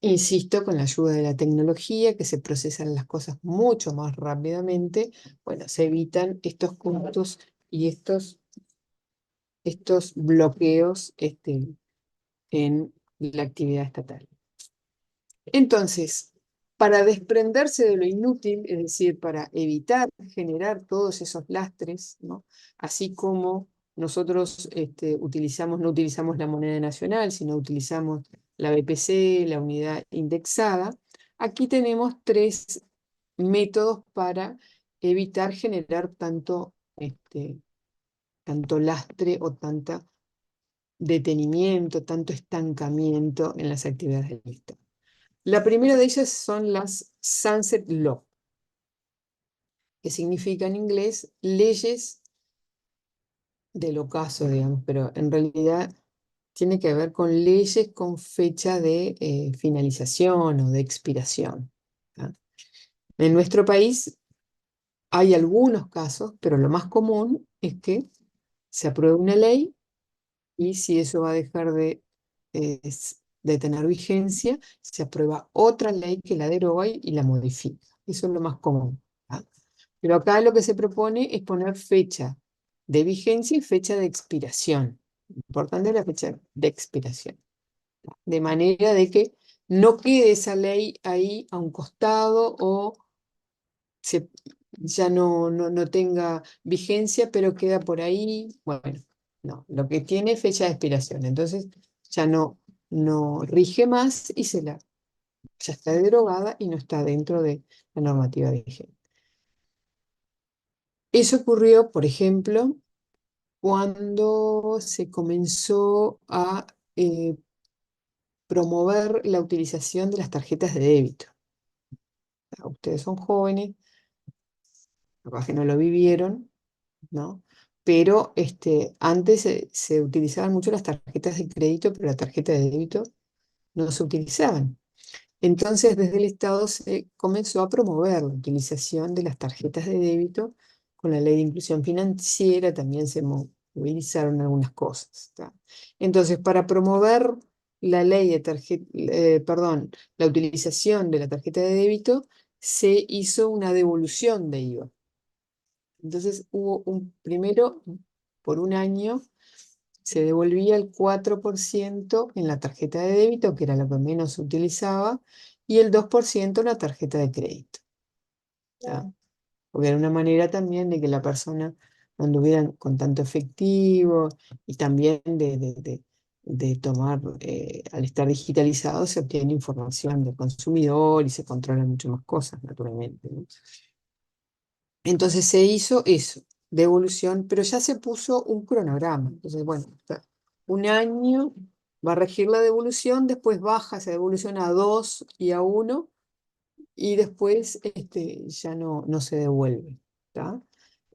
insisto, con la ayuda de la tecnología, que se procesan las cosas mucho más rápidamente, bueno, se evitan estos puntos y estos bloqueos en la actividad estatal. Entonces, para desprenderse de lo inútil, es decir, para evitar generar todos esos lastres, ¿no? Así como nosotros no utilizamos la moneda nacional, sino utilizamos la BPC, la unidad indexada, aquí tenemos tres métodos para evitar generar tanto lastre o tanta detenimiento, tanto estancamiento en las actividades del Estado. La primera de ellas son las Sunset Law, que significa en inglés leyes del ocaso, digamos, pero en realidad tiene que ver con leyes con fecha de finalización o de expiración. ¿Ah? En nuestro país hay algunos casos, pero lo más común es que se apruebe una ley y si eso va a dejar de tener vigencia, se aprueba otra ley que la deroga y la modifica. Eso es lo más común. ¿Ah? Pero acá lo que se propone es poner fecha de vigencia y fecha de expiración. Importante la fecha de expiración. De manera de que no quede esa ley ahí a un costado o se, ya no tenga vigencia, pero queda por ahí. Bueno, no, lo que tiene es fecha de expiración. Entonces ya no rige más y ya está derogada y no está dentro de la normativa vigente. Eso ocurrió, por ejemplo, cuando se comenzó a promover la utilización de las tarjetas de débito. Ustedes son jóvenes, capaz que no lo vivieron, ¿no? Pero antes se utilizaban mucho las tarjetas de crédito, pero la tarjeta de débito no se utilizaban. Entonces, desde el Estado se comenzó a promover la utilización de las tarjetas de débito. Con la ley de inclusión financiera también se movilizaron algunas cosas. ¿Tá? Entonces, para promover la ley de perdón, la utilización de la tarjeta de débito, se hizo una devolución de IVA. Entonces, primero, por un año, se devolvía el 4% en la tarjeta de débito, que era la que menos se utilizaba, y el 2% en la tarjeta de crédito. ¿Tá? Porque era una manera también de que la persona no anduviera con tanto efectivo y también de tomar, al estar digitalizado, se obtiene información del consumidor y se controlan mucho más cosas, naturalmente, ¿no? Entonces se hizo eso, devolución, pero ya se puso un cronograma. Entonces, bueno, un año va a regir la devolución, después baja esa devolución a 2 y a 1 y después ya no se devuelve. ¿Tá?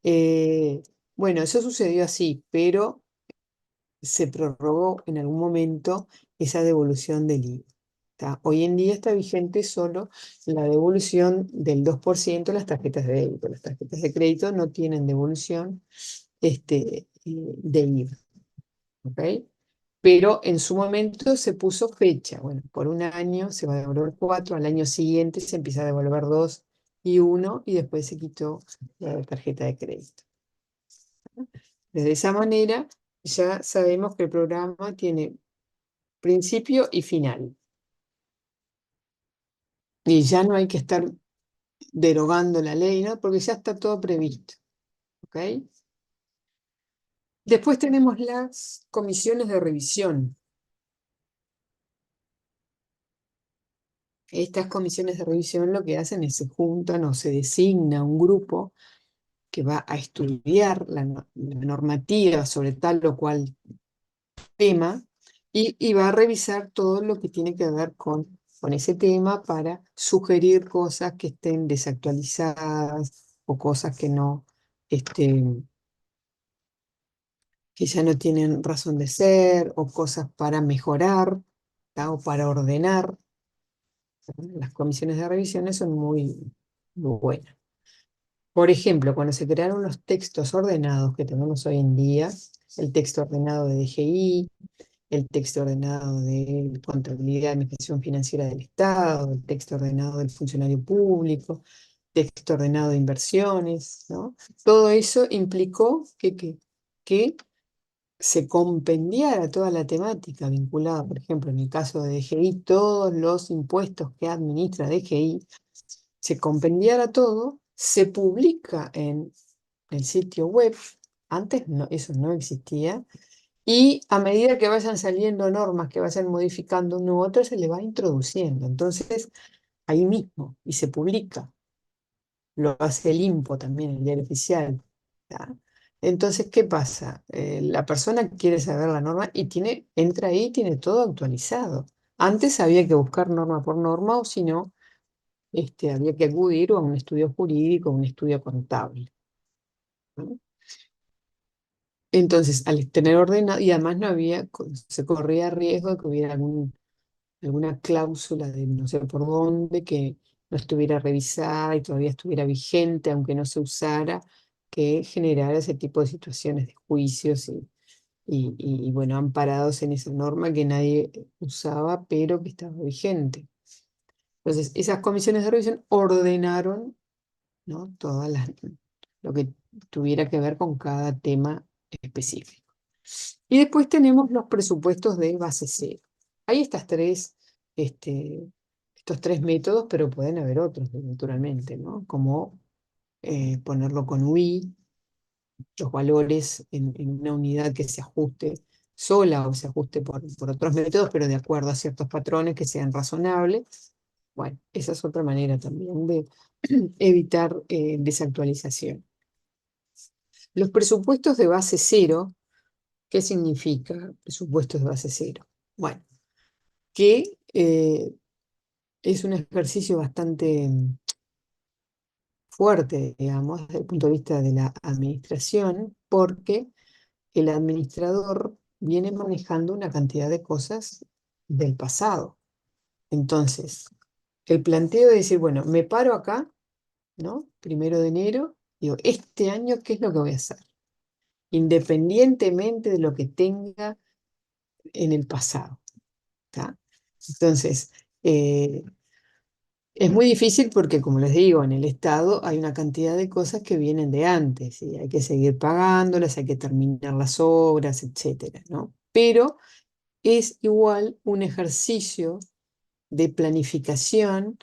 Eh, bueno, eso sucedió así, pero se prorrogó en algún momento esa devolución del IVA. ¿Tá? Hoy en día está vigente solo la devolución del 2% de las tarjetas de débito. Las tarjetas de crédito no tienen devolución de IVA. ¿Ok? Pero en su momento se puso fecha. Bueno, por un año se va a devolver 4, al año siguiente se empieza a devolver 2 y 1 y después se quitó la tarjeta de crédito. De esa manera ya sabemos que el programa tiene principio y final. Y ya no hay que estar derogando la ley, ¿no? Porque ya está todo previsto. ¿Ok? Después tenemos las comisiones de revisión. Estas comisiones de revisión lo que hacen es se juntan o se designa un grupo que va a estudiar la normativa sobre tal o cual tema y va a revisar todo lo que tiene que ver con ese tema para sugerir cosas que estén desactualizadas o cosas que no, este, que ya no tienen razón de ser o cosas para mejorar, ¿tá? O para ordenar. Las comisiones de revisiones son muy buenas. Por ejemplo, cuando se crearon los textos ordenados que tenemos hoy en día, el texto ordenado de DGI, el texto ordenado de Contabilidad y Administración Financiera del Estado, el texto ordenado del funcionario público, texto ordenado de inversiones, ¿no? Todo eso implicó que se compendiara toda la temática vinculada, por ejemplo, en el caso de DGI, todos los impuestos que administra DGI, se compendiara todo, se publica en el sitio web, antes eso no existía, y a medida que vayan saliendo normas, que vayan modificando uno u otro, se le va introduciendo. Entonces, ahí mismo, y se publica. Lo hace el INPO también, el diario oficial. ¿Tá? Entonces, ¿qué pasa? La persona quiere saber la norma y entra ahí y tiene todo actualizado. Antes había que buscar norma por norma o si no, había que acudir o a un estudio jurídico, a un estudio contable. ¿No? Entonces, al tener ordenado, y además no había, se corría riesgo de que hubiera alguna cláusula de no sé por dónde que no estuviera revisada y todavía estuviera vigente, aunque no se usara, que generara ese tipo de situaciones de juicios y, bueno, amparados en esa norma que nadie usaba, pero que estaba vigente. Entonces, esas comisiones de revisión ordenaron, ¿no? Lo que tuviera que ver con cada tema específico. Y después tenemos los presupuestos de base cero. Hay estos tres métodos, pero pueden haber otros, naturalmente, ¿no? Como ponerlo con UI, los valores en una unidad que se ajuste sola o se ajuste por otros métodos, pero de acuerdo a ciertos patrones que sean razonables. Bueno, esa es otra manera también de evitar desactualización. Los presupuestos de base cero, ¿qué significa presupuestos de base cero? Bueno, que es un ejercicio bastante fuerte, digamos, desde el punto de vista de la administración, porque el administrador viene manejando una cantidad de cosas del pasado. Entonces, el planteo de decir, bueno, me paro acá, ¿no? 1 de enero, digo, este año, ¿qué es lo que voy a hacer? Independientemente de lo que tenga en el pasado, ¿tá? Entonces, es muy difícil porque, como les digo, en el Estado hay una cantidad de cosas que vienen de antes y hay que seguir pagándolas, hay que terminar las obras, etcétera, ¿no? Pero es igual un ejercicio de planificación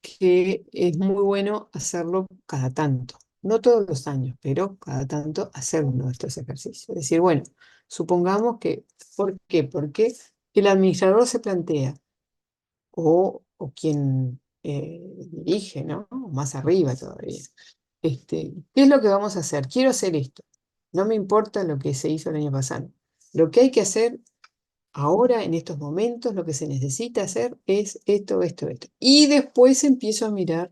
que es muy bueno hacerlo cada tanto. No todos los años, pero cada tanto hacer uno de estos ejercicios. Es decir, bueno, supongamos que, ¿por qué? Porque el administrador se plantea, o quien dirige, ¿no? O más arriba todavía. ¿Qué es lo que vamos a hacer? Quiero hacer esto. No me importa lo que se hizo el año pasado. Lo que hay que hacer ahora, en estos momentos, lo que se necesita hacer es esto, esto, esto. Y después empiezo a mirar,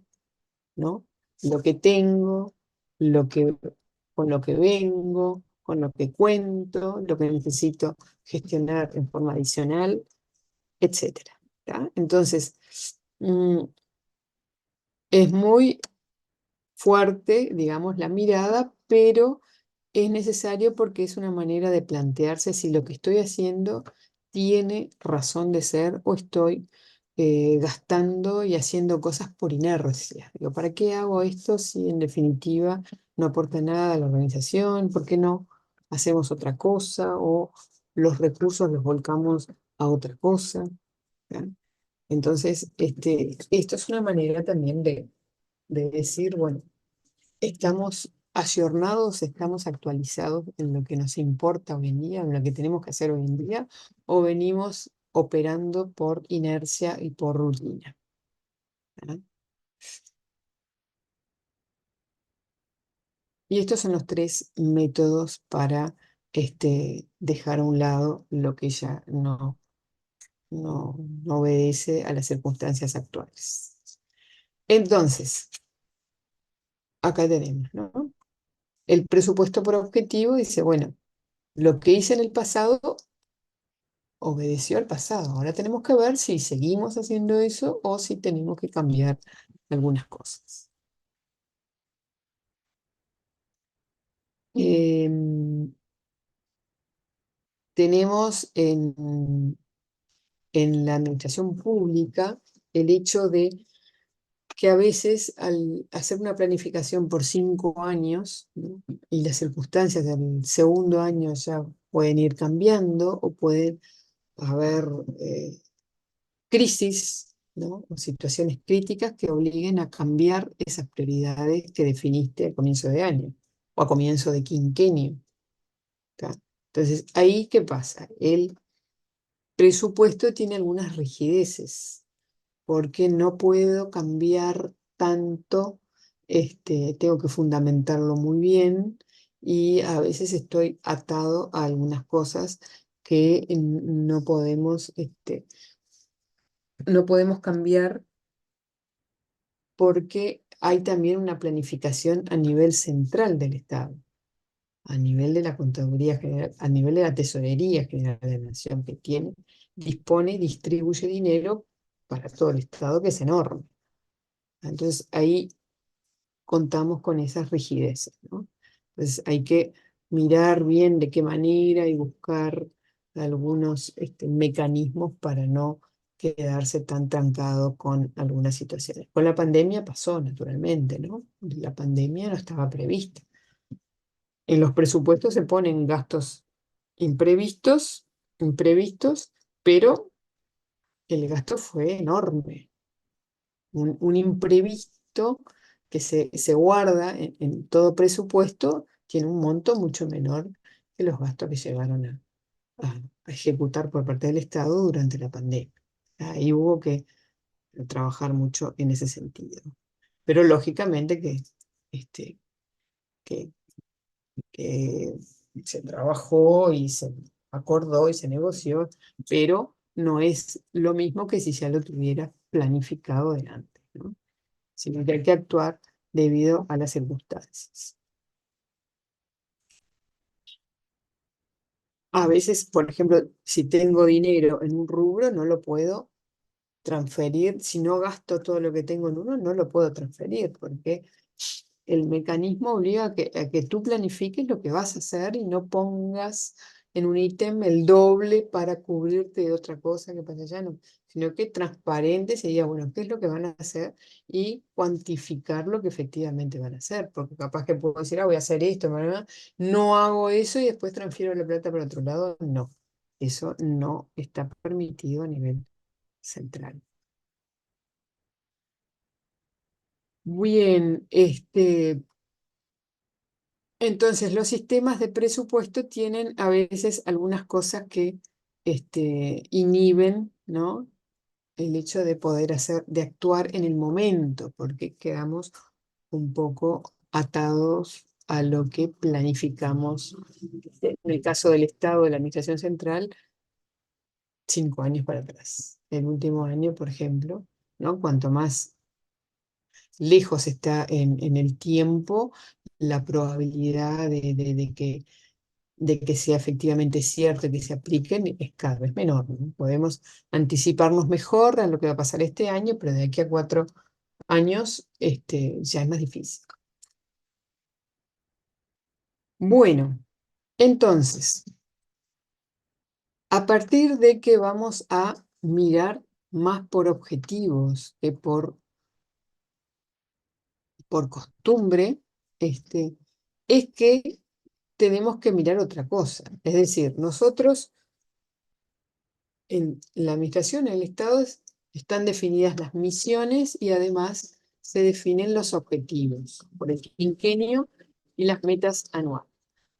¿no? Lo que tengo, lo que, con lo que vengo, con lo que cuento, lo que necesito gestionar en forma adicional, etcétera. ¿Tá? Entonces, mm, es muy fuerte, digamos, la mirada, pero es necesario porque es una manera de plantearse si lo que estoy haciendo tiene razón de ser o estoy gastando y haciendo cosas por inercia. Digo, ¿para qué hago esto si en definitiva no aporta nada a la organización? ¿Por qué no hacemos otra cosa o los recursos los volcamos a otra cosa? ¿Ya? Entonces, esto es una manera también de decir, bueno, estamos ayornados, estamos actualizados en lo que nos importa hoy en día, en lo que tenemos que hacer hoy en día, o venimos operando por inercia y por rutina. ¿Ah? Y estos son los tres métodos para dejar a un lado lo que ya no obedece a las circunstancias actuales. Entonces, acá tenemos, ¿no? El presupuesto por objetivo dice, bueno, lo que hice en el pasado obedeció al pasado. Ahora tenemos que ver si seguimos haciendo eso o si tenemos que cambiar algunas cosas. Em, Tenemos en la administración pública el hecho de que a veces al hacer una planificación por 5 años, ¿no? Y las circunstancias del segundo año ya pueden ir cambiando o pueden haber eh, crisis, ¿no? O situaciones críticas que obliguen a cambiar esas prioridades que definiste a comienzo de año o a comienzo de quinquenio. ¿Tá? Entonces, ahí, ¿qué pasa? El presupuesto tiene algunas rigideces, porque no puedo cambiar tanto, tengo que fundamentarlo muy bien y a veces estoy atado a algunas cosas que no podemos cambiar porque hay también una planificación a nivel central del Estado. a nivel de la Contaduría General, a nivel de la Tesorería General de la Nación que tiene, dispone y distribuye dinero para todo el Estado, que es enorme. Entonces ahí contamos con esas rigideces, ¿no? Entonces hay que mirar bien de qué manera y buscar algunos mecanismos para no quedarse tan trancado con algunas situaciones. Con la pandemia pasó, naturalmente, ¿no? La pandemia no estaba prevista. En los presupuestos se ponen gastos imprevistos, imprevistos, pero el gasto fue enorme. Un imprevisto que se guarda en todo presupuesto tiene un monto mucho menor que los gastos que llegaron a ejecutar por parte del Estado durante la pandemia. Ahí hubo que trabajar mucho en ese sentido. Pero lógicamente este, que que se trabajó y se acordó y se negoció, pero no es lo mismo que si ya lo tuviera planificado de antes, ¿no? Sino que hay que actuar debido a las circunstancias. A veces, por ejemplo, si tengo dinero en un rubro, no lo puedo transferir. Si no gasto todo lo que tengo en uno, no lo puedo transferir, porque el mecanismo obliga a que tú planifiques lo que vas a hacer y no pongas en un ítem el doble para cubrirte de otra cosa que pasa allá, no, sino que transparentes y diga, bueno, ¿qué es lo que van a hacer? Y cuantificar lo que efectivamente van a hacer, porque capaz que puedo decir, voy a hacer esto, bla, bla, bla, no hago eso y después transfiero la plata para otro lado, no, eso no está permitido a nivel central. Bien, entonces, los sistemas de presupuesto tienen a veces algunas cosas que inhiben, ¿no? El hecho de poder hacer, de actuar en el momento, porque quedamos un poco atados a lo que planificamos. En el caso del Estado, de la Administración Central, 5 años para atrás. El último año, por ejemplo, ¿no? Cuanto más lejos está en el tiempo, la probabilidad de que sea efectivamente cierto, que se apliquen, es cada vez menor, ¿no? Podemos anticiparnos mejor a lo que va a pasar este año, pero de aquí a 4 años ya es más difícil. Bueno, entonces, a partir de que vamos a mirar más por objetivos que por costumbre, es que tenemos que mirar otra cosa. Es decir, nosotros en la administración, en el Estado, están definidas las misiones y además se definen los objetivos por el quinquenio y las metas anuales.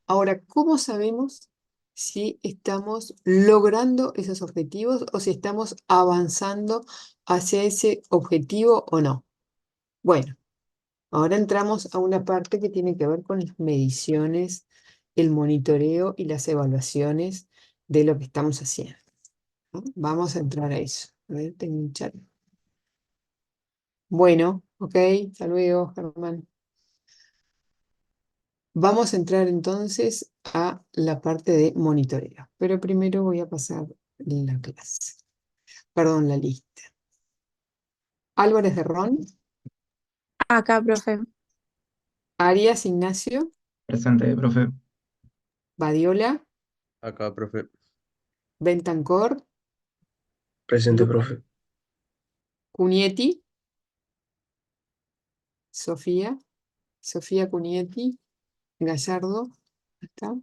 Ahora, ¿cómo sabemos si estamos logrando esos objetivos o si estamos avanzando hacia ese objetivo o no? Bueno, ahora entramos a una parte que tiene que ver con las mediciones, el monitoreo y las evaluaciones de lo que estamos haciendo, ¿no? Vamos a entrar a eso. A ver, tengo un chat. Bueno, ok, hasta luego, Germán. Vamos a entrar entonces a la parte de monitoreo, pero primero voy a pasar la clase, perdón, la lista. Álvarez de Ron, Acá, profe. Arias Ignacio, Presente, profe. Badiola, Acá, profe. Bentancor, Presente, profe. Cunietti, Sofía, Sofía Cunietti, Gallardo, ¿está?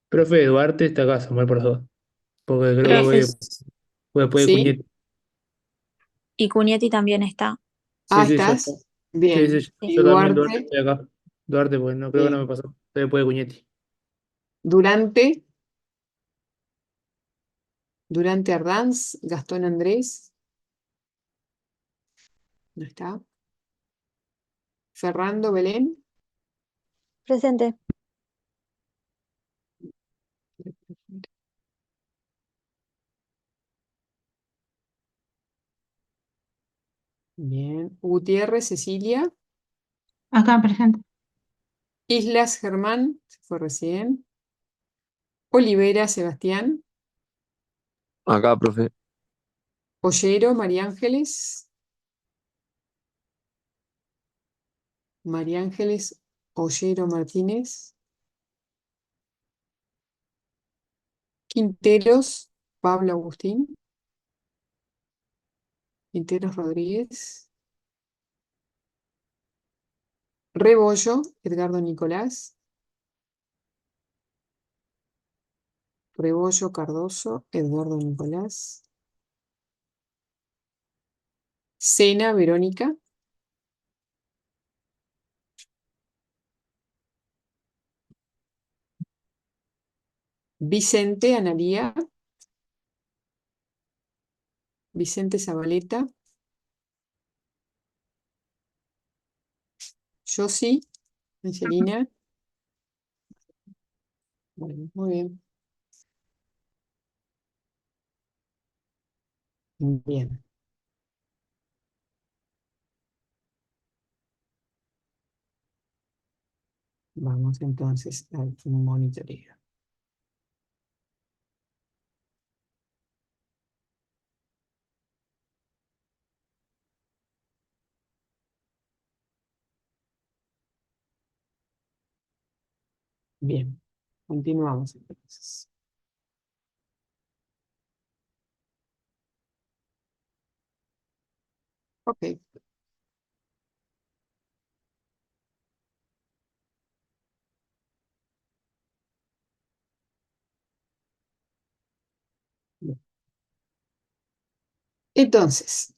Profe Duarte está acá, Samuel por las dos. Porque creo que Profe, puede ¿Sí? Cuñete. y Cunietti también está. Ah, Sí, sí, yo, ¿estás? sí, Bien. sí, ¿Y yo también Duarte Duarte? estoy acá. Duarte, pues no, creo que no me Bien. pasó. Todavía puede Cuñete. Durante, Durante Ardanz, Gastón Andrés, ¿no está? Ferrando Belén, Presente. bien. Gutiérrez, Cecilia, Acá presente. Islas Germán, se fue recién. Olivera Sebastián. Acá, profe. Ollero María Ángeles. María Ángeles Ollero Martínez. Quinteros Pablo Agustín. Quinteros Rodríguez. Rebollo Edgardo Nicolás. Rebollo Cardoso Eduardo Nicolás. Sena Verónica. Vicente Analía. Vicente Zabaleta. Yossi Angelina. Bueno, muy bien. Bien, vamos entonces al monitoreo. Bien, continuamos entonces. Ok, bien. Entonces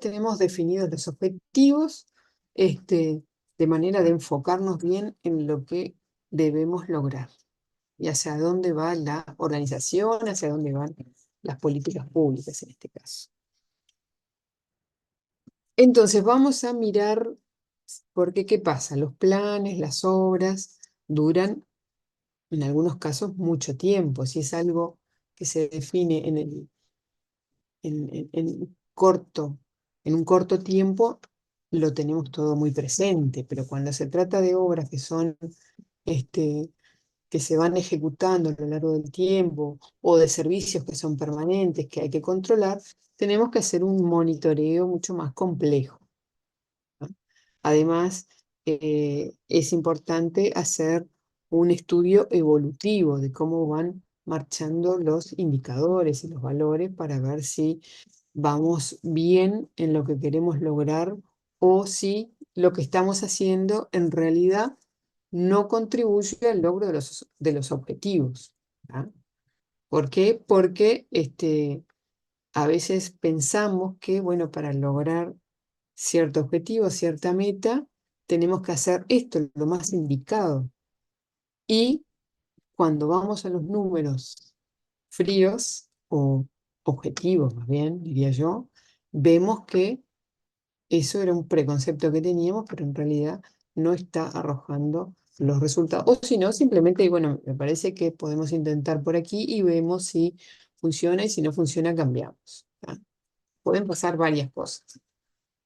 tenemos definidos los objetivos, de manera de enfocarnos bien en lo que debemos lograr y hacia dónde va la organización, hacia dónde van las políticas públicas en este caso. Entonces vamos a mirar, porque ¿qué pasa? Los planes, las obras duran en algunos casos mucho tiempo. Si es algo que se define en un corto tiempo, lo tenemos todo muy presente, pero cuando se trata de obras que son, que se van ejecutando a lo largo del tiempo, o de servicios que son permanentes, que hay que controlar, tenemos que hacer un monitoreo mucho más complejo, ¿no? Además, es importante hacer un estudio evolutivo de cómo van marchando los indicadores y los valores para ver si vamos bien en lo que queremos lograr o si lo que estamos haciendo en realidad no contribuye al logro de los objetivos. ¿Ah? ¿Por qué? Porque a veces pensamos que, bueno, para lograr cierto objetivo, cierta meta, tenemos que hacer esto, lo más indicado. Y cuando vamos a los números fríos o objetivos, más bien, diría yo, vemos que eso era un preconcepto que teníamos, pero en realidad no está arrojando los resultados. O si no, simplemente, bueno, me parece que podemos intentar por aquí y vemos si funciona y si no funciona, cambiamos. ¿Ah? Pueden pasar varias cosas.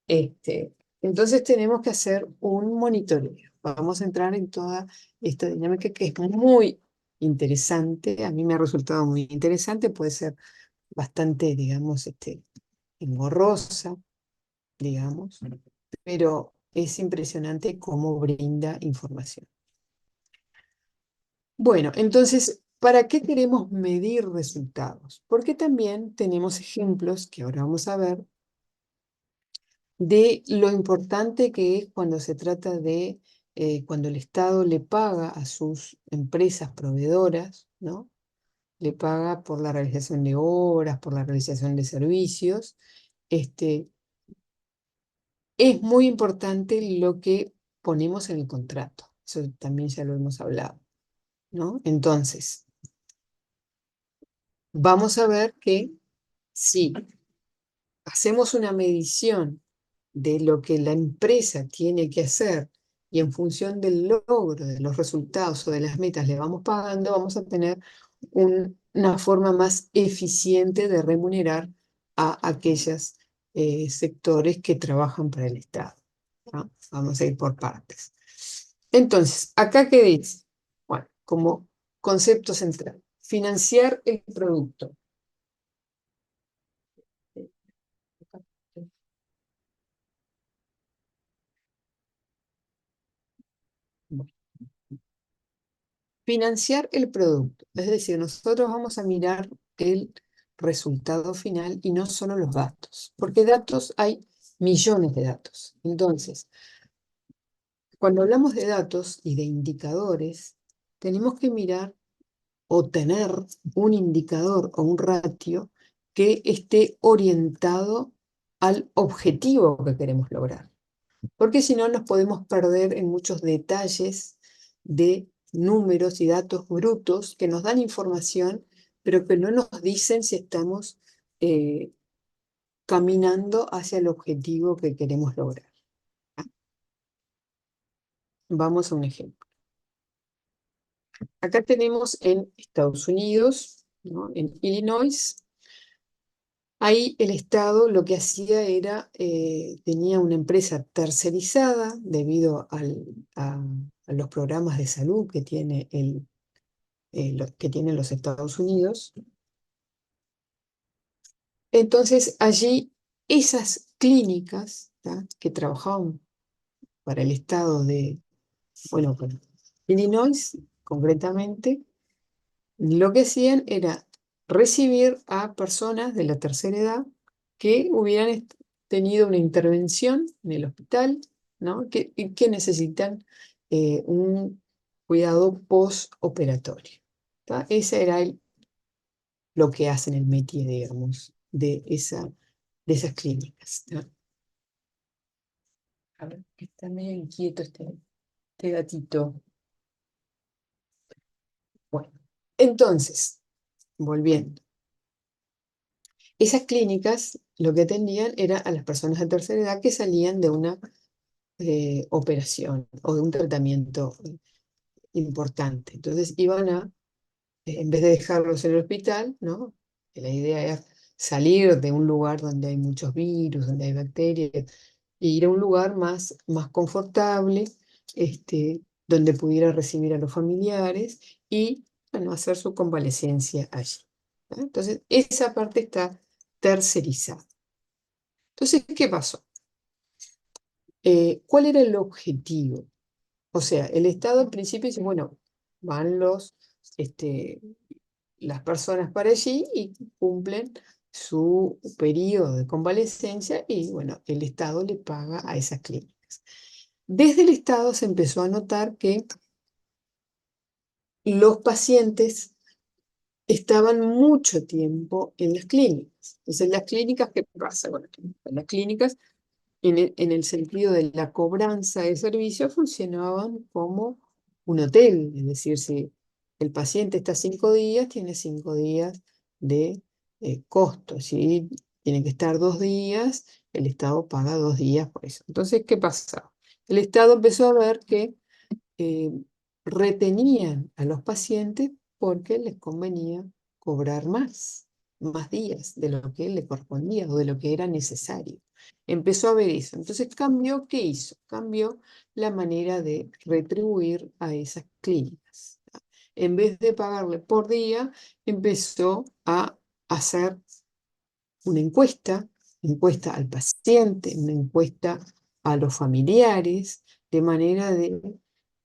Entonces tenemos que hacer un monitoreo. Vamos a entrar en toda esta dinámica que es muy interesante. A mí me ha resultado muy interesante, puede ser bastante, digamos, engorrosa, digamos, pero es impresionante cómo brinda información. Bueno, entonces, ¿para qué queremos medir resultados? Porque también tenemos ejemplos que ahora vamos a ver de lo importante que es cuando se trata de, cuando el Estado le paga a sus empresas proveedoras, ¿no? Le paga por la realización de obras, por la realización de servicios. Es muy importante lo que ponemos en el contrato. Eso también ya lo hemos hablado, ¿no? Entonces, vamos a ver que si hacemos una medición de lo que la empresa tiene que hacer y en función del logro de los resultados o de las metas le vamos pagando, vamos a tener una forma más eficiente de remunerar a aquellos sectores que trabajan para el Estado, ¿no? Vamos a ir por partes. Entonces, ¿acá qué dice? Bueno, como concepto central, financiar el producto. Bueno, financiar el producto, es decir, nosotros vamos a mirar el resultado final y no solo los datos, porque datos hay millones de datos. Entonces, cuando hablamos de datos y de indicadores, tenemos que mirar o tener un indicador o un ratio que esté orientado al objetivo que queremos lograr. Porque si no nos podemos perder en muchos detalles de números y datos brutos que nos dan información, pero que no nos dicen si estamos caminando hacia el objetivo que queremos lograr. Vamos a un ejemplo. Acá tenemos en Estados Unidos, ¿no? En Illinois. Ahí el Estado lo que hacía era, tenía una empresa tercerizada debido a los programas de salud que tiene que tienen los Estados Unidos. Entonces allí esas clínicas, ¿tá?, que trabajaban para el Estado de, bueno, para Illinois concretamente, lo que hacían era recibir a personas de la tercera edad que hubieran tenido una intervención en el hospital, ¿no? Y que necesitan un cuidado postoperatorio. ¿Tá? Ese era lo que hacen el métier, digamos, de esas clínicas. ¿Tá? A ver, que está medio inquieto este gatito. Bueno, entonces, volviendo. Esas clínicas lo que atendían era a las personas de tercera edad que salían de una operación o de un tratamiento importante. Entonces iban en vez de dejarlos en el hospital, ¿no? Que la idea es salir de un lugar donde hay muchos virus, donde hay bacterias, e ir a un lugar más confortable, donde pudiera recibir a los familiares y, bueno, hacer su convalecencia allí. ¿Ah? Entonces, esa parte está tercerizada. Entonces, ¿qué pasó? ¿Cuál era el objetivo? O sea, el Estado al principio dice, bueno, van las personas para allí y cumplen su periodo de convalecencia y, bueno, el Estado le paga a esas clínicas. Desde el Estado se empezó a notar que los pacientes estaban mucho tiempo en las clínicas. Entonces, las clínicas, ¿qué pasa con las clínicas? Las clínicas, en el sentido de la cobranza de servicios, funcionaban como un hotel. Es decir, si el paciente está 5 días, tiene 5 días de costo. Si tiene que estar 2 días, el Estado paga 2 días por eso. Entonces, ¿qué pasaba? El Estado empezó a ver que eh, retenían a los pacientes porque les convenía cobrar más días de lo que le correspondía o de lo que era necesario. Empezó a ver eso. Entonces cambió, ¿qué hizo? Cambió la manera de retribuir a esas clínicas. En vez de pagarle por día, empezó a hacer una encuesta al paciente, una encuesta a los familiares, de manera de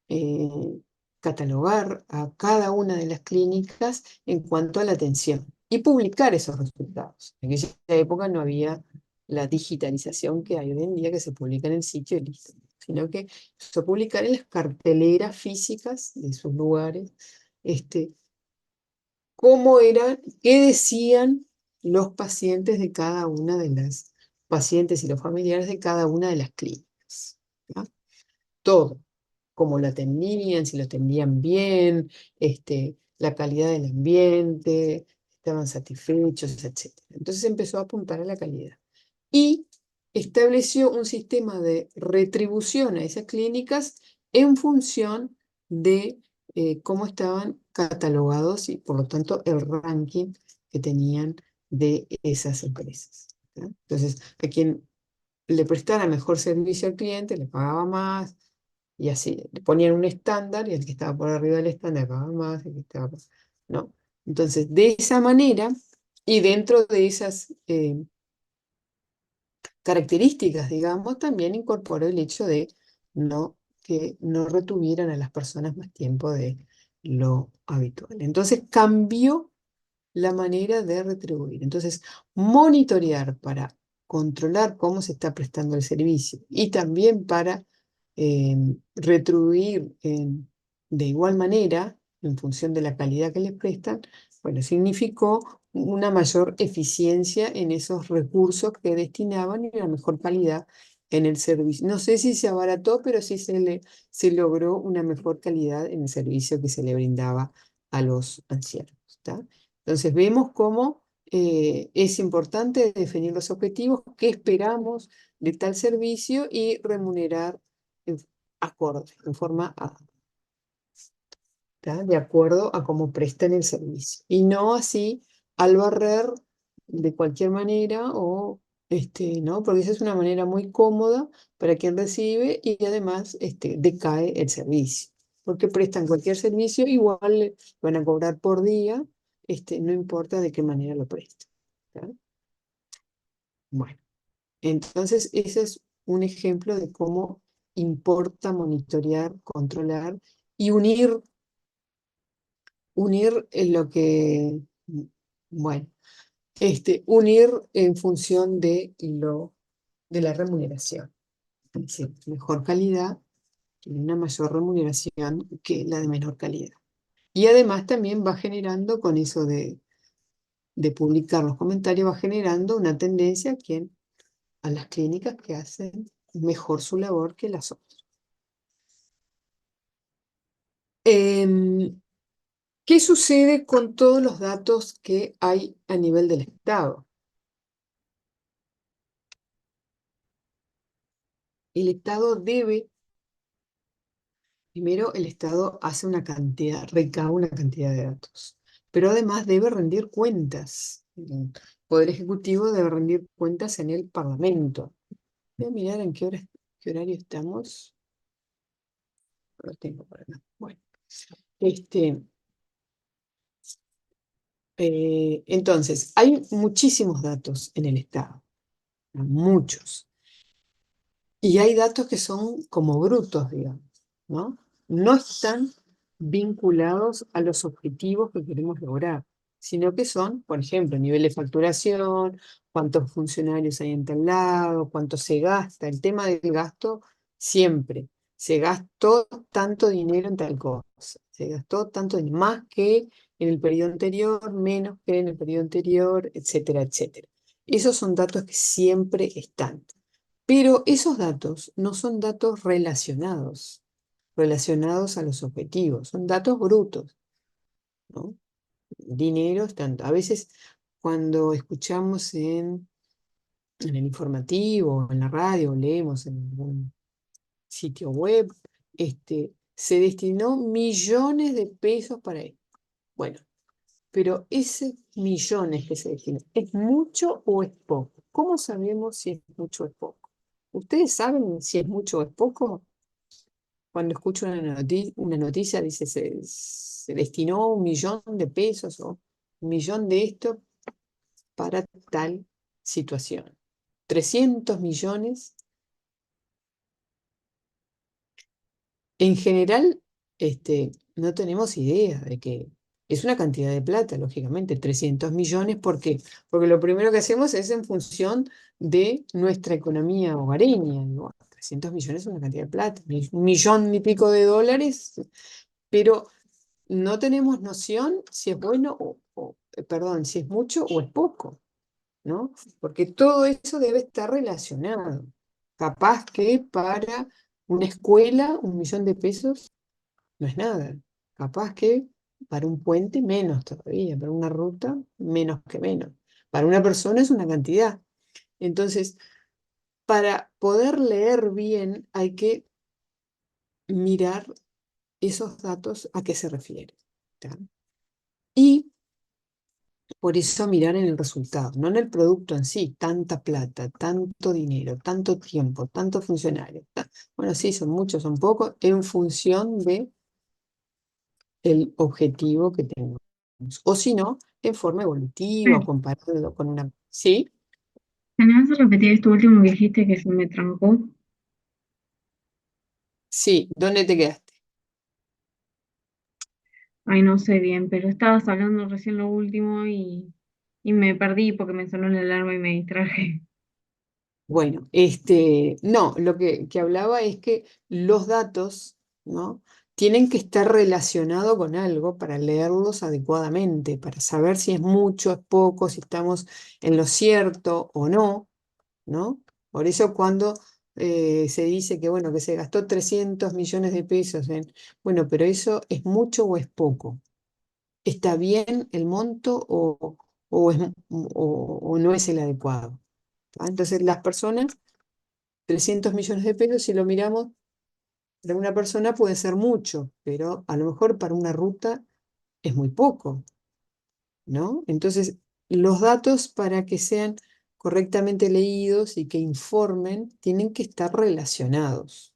eh, catalogar a cada una de las clínicas en cuanto a la atención y publicar esos resultados. En aquella época no había la digitalización que hay hoy en día, que se publica en el sitio y listo, sino que se publicar en las carteleras físicas de sus lugares, cómo eran, qué decían los pacientes de cada una de las pacientes y los familiares de cada una de las clínicas. ¿Ya? Todo, cómo lo atendían, si lo atendían bien, la calidad del ambiente, estaban satisfechos, etc. Entonces empezó a apuntar a la calidad. Y estableció un sistema de retribución a esas clínicas en función de cómo estaban catalogados y por lo tanto el ranking que tenían de esas empresas. ¿Ya? Entonces, a quien le prestara mejor servicio al cliente le pagaba más, Y así, le ponían un estándar y el que estaba por arriba del estándar pagaba más, el que estaba ¿no? Entonces, de esa manera, y dentro de esas características, digamos, también incorporó el hecho de que no retuvieran a las personas más tiempo de lo habitual. Entonces cambió la manera de retribuir. Entonces, monitorear para controlar cómo se está prestando el servicio y también para retribuir de igual manera en función de la calidad que les prestan, bueno, significó una mayor eficiencia en esos recursos que destinaban y una mejor calidad en el servicio. No sé si se abarató, pero sí se logró una mejor calidad en el servicio que se le brindaba a los ancianos. ¿Está? Entonces vemos cómo es importante definir los objetivos, qué esperamos de tal servicio y remunerar en, acorde, en forma ¿tá? De acuerdo a cómo prestan el servicio. Y no así al barrer de cualquier manera ¿no? Porque esa es una manera muy cómoda para quien recibe y además decae el servicio. Porque prestan cualquier servicio, igual le van a cobrar por día, no importa de qué manera lo presten. ¿Tá? Bueno, entonces ese es un ejemplo de cómo importa monitorear, controlar y unir en lo que, bueno, unir en función de la remuneración. Es decir, mejor calidad y una mayor remuneración que la de menor calidad. Y además también va generando, con eso de publicar los comentarios, va generando una tendencia a las clínicas que hacen mejor su labor que las otras. Em, ¿Qué sucede con todos los datos que hay a nivel del Estado? El Estado debe, primero el Estado hace una cantidad, recaba una cantidad de datos, pero además debe rendir cuentas. El Poder Ejecutivo debe rendir cuentas en el Parlamento. Voy a mirar en qué horario estamos. Lo tengo por acá. Bueno, entonces, hay muchísimos datos en el Estado, muchos. Y hay datos que son como brutos, digamos, ¿no? No están vinculados a los objetivos que queremos lograr, sino que son, por ejemplo, nivel de facturación, cuántos funcionarios hay en tal lado, cuánto se gasta. El tema del gasto siempre. Se gastó tanto dinero en tal cosa, se gastó tanto más que en el periodo anterior, menos que en el periodo anterior, etcétera, etcétera. Esos son datos que siempre están. Pero esos datos no son datos relacionados a los objetivos, son datos brutos, ¿no? Dinero, tanto. A veces cuando escuchamos en el informativo, en la radio, leemos en algún sitio web, se destinó millones de pesos para esto. Bueno, pero ese millones que se destinó, ¿es mucho o es poco? ¿Cómo sabemos si es mucho o es poco? ¿Ustedes saben si es mucho o es poco? Cuando escucho una noticia, dice se destinó 1 millón de pesos o 1 millón de esto para tal situación. 300 millones. En general, no tenemos idea de que es una cantidad de plata, lógicamente, 300 millones. ¿Por qué? Porque lo primero que hacemos es en función de nuestra economía hogareña. Digo, 300 millones es una cantidad de plata, 1 millón y pico de dólares, pero no tenemos noción si es bueno perdón, si es mucho o es poco, ¿no? Porque todo eso debe estar relacionado. Capaz que para una escuela 1 millón de pesos no es nada. Capaz que para un puente menos todavía, para una ruta menos que menos. Para una persona es una cantidad. Entonces, para poder leer bien hay que mirar esos datos a qué se refieren. ¿Tá? Y Por eso mirar en el resultado, no en el producto en sí, tanta plata, tanto dinero, tanto tiempo, tantos funcionarios. Bueno, sí, son muchos, son pocos, en función de el objetivo que tenemos. O si no, en forma evolutiva o comparándolo con una... ¿Sí? ¿Me vas a repetir esto último que dijiste que se me trancó? Sí, ¿dónde te quedaste? Ay, no sé bien, pero estabas hablando recién lo último y me perdí porque me sonó la alarma y me distraje. Bueno, no, lo que hablaba es que los datos, ¿no? Tienen que estar relacionados con algo para leerlos adecuadamente, para saber si es mucho, es poco, si estamos en lo cierto o no, ¿no? Por eso cuando se dice que, bueno, que se gastó 300 millones de pesos en, bueno, pero eso es mucho o es poco. ¿Está bien el monto o no es el adecuado? ¿Ah? Entonces, las personas 300 millones de pesos, si lo miramos, para una persona puede ser mucho, pero a lo mejor para una ruta es muy poco, ¿no? Entonces, los datos para que sean correctamente leídos y que informen, tienen que estar relacionados,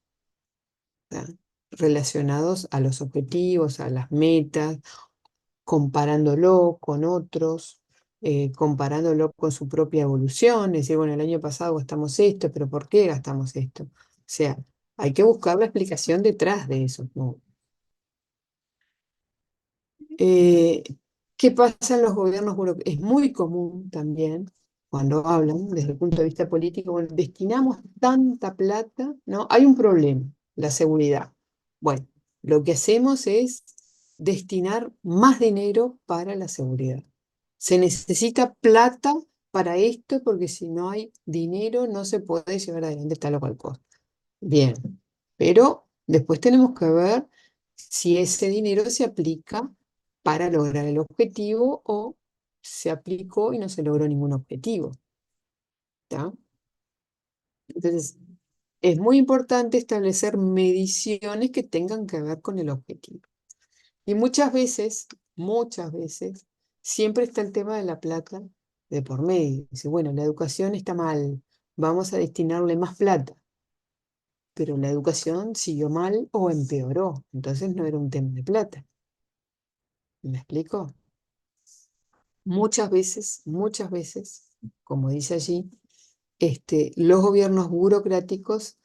¿tá? Relacionados a los objetivos, a las metas, comparándolo con otros, comparándolo con su propia evolución, decir, bueno, el año pasado gastamos esto, pero ¿por qué gastamos esto? O sea, hay que buscar la explicación detrás de eso, ¿no? Eh, ¿Qué pasa en los gobiernos burocráticos? Es muy común también, cuando hablan desde el punto de vista político, bueno, destinamos tanta plata, ¿no? Hay un problema, la seguridad. Bueno, lo que hacemos es destinar más dinero para la seguridad. Se necesita plata para esto porque si no hay dinero no se puede llevar adelante tal o cual cosa. Bien, pero después tenemos que ver si ese dinero se aplica para lograr el objetivo o se aplicó y no se logró ningún objetivo. ¿Tá? Entonces, es muy importante establecer mediciones que tengan que ver con el objetivo. Y muchas veces, siempre está el tema de la plata de por medio. Dice, bueno, la educación está mal, vamos a destinarle más plata, pero la educación siguió mal o empeoró, entonces no era un tema de plata. ¿Me explico? Muchas veces, como dice allí, los gobiernos burocráticos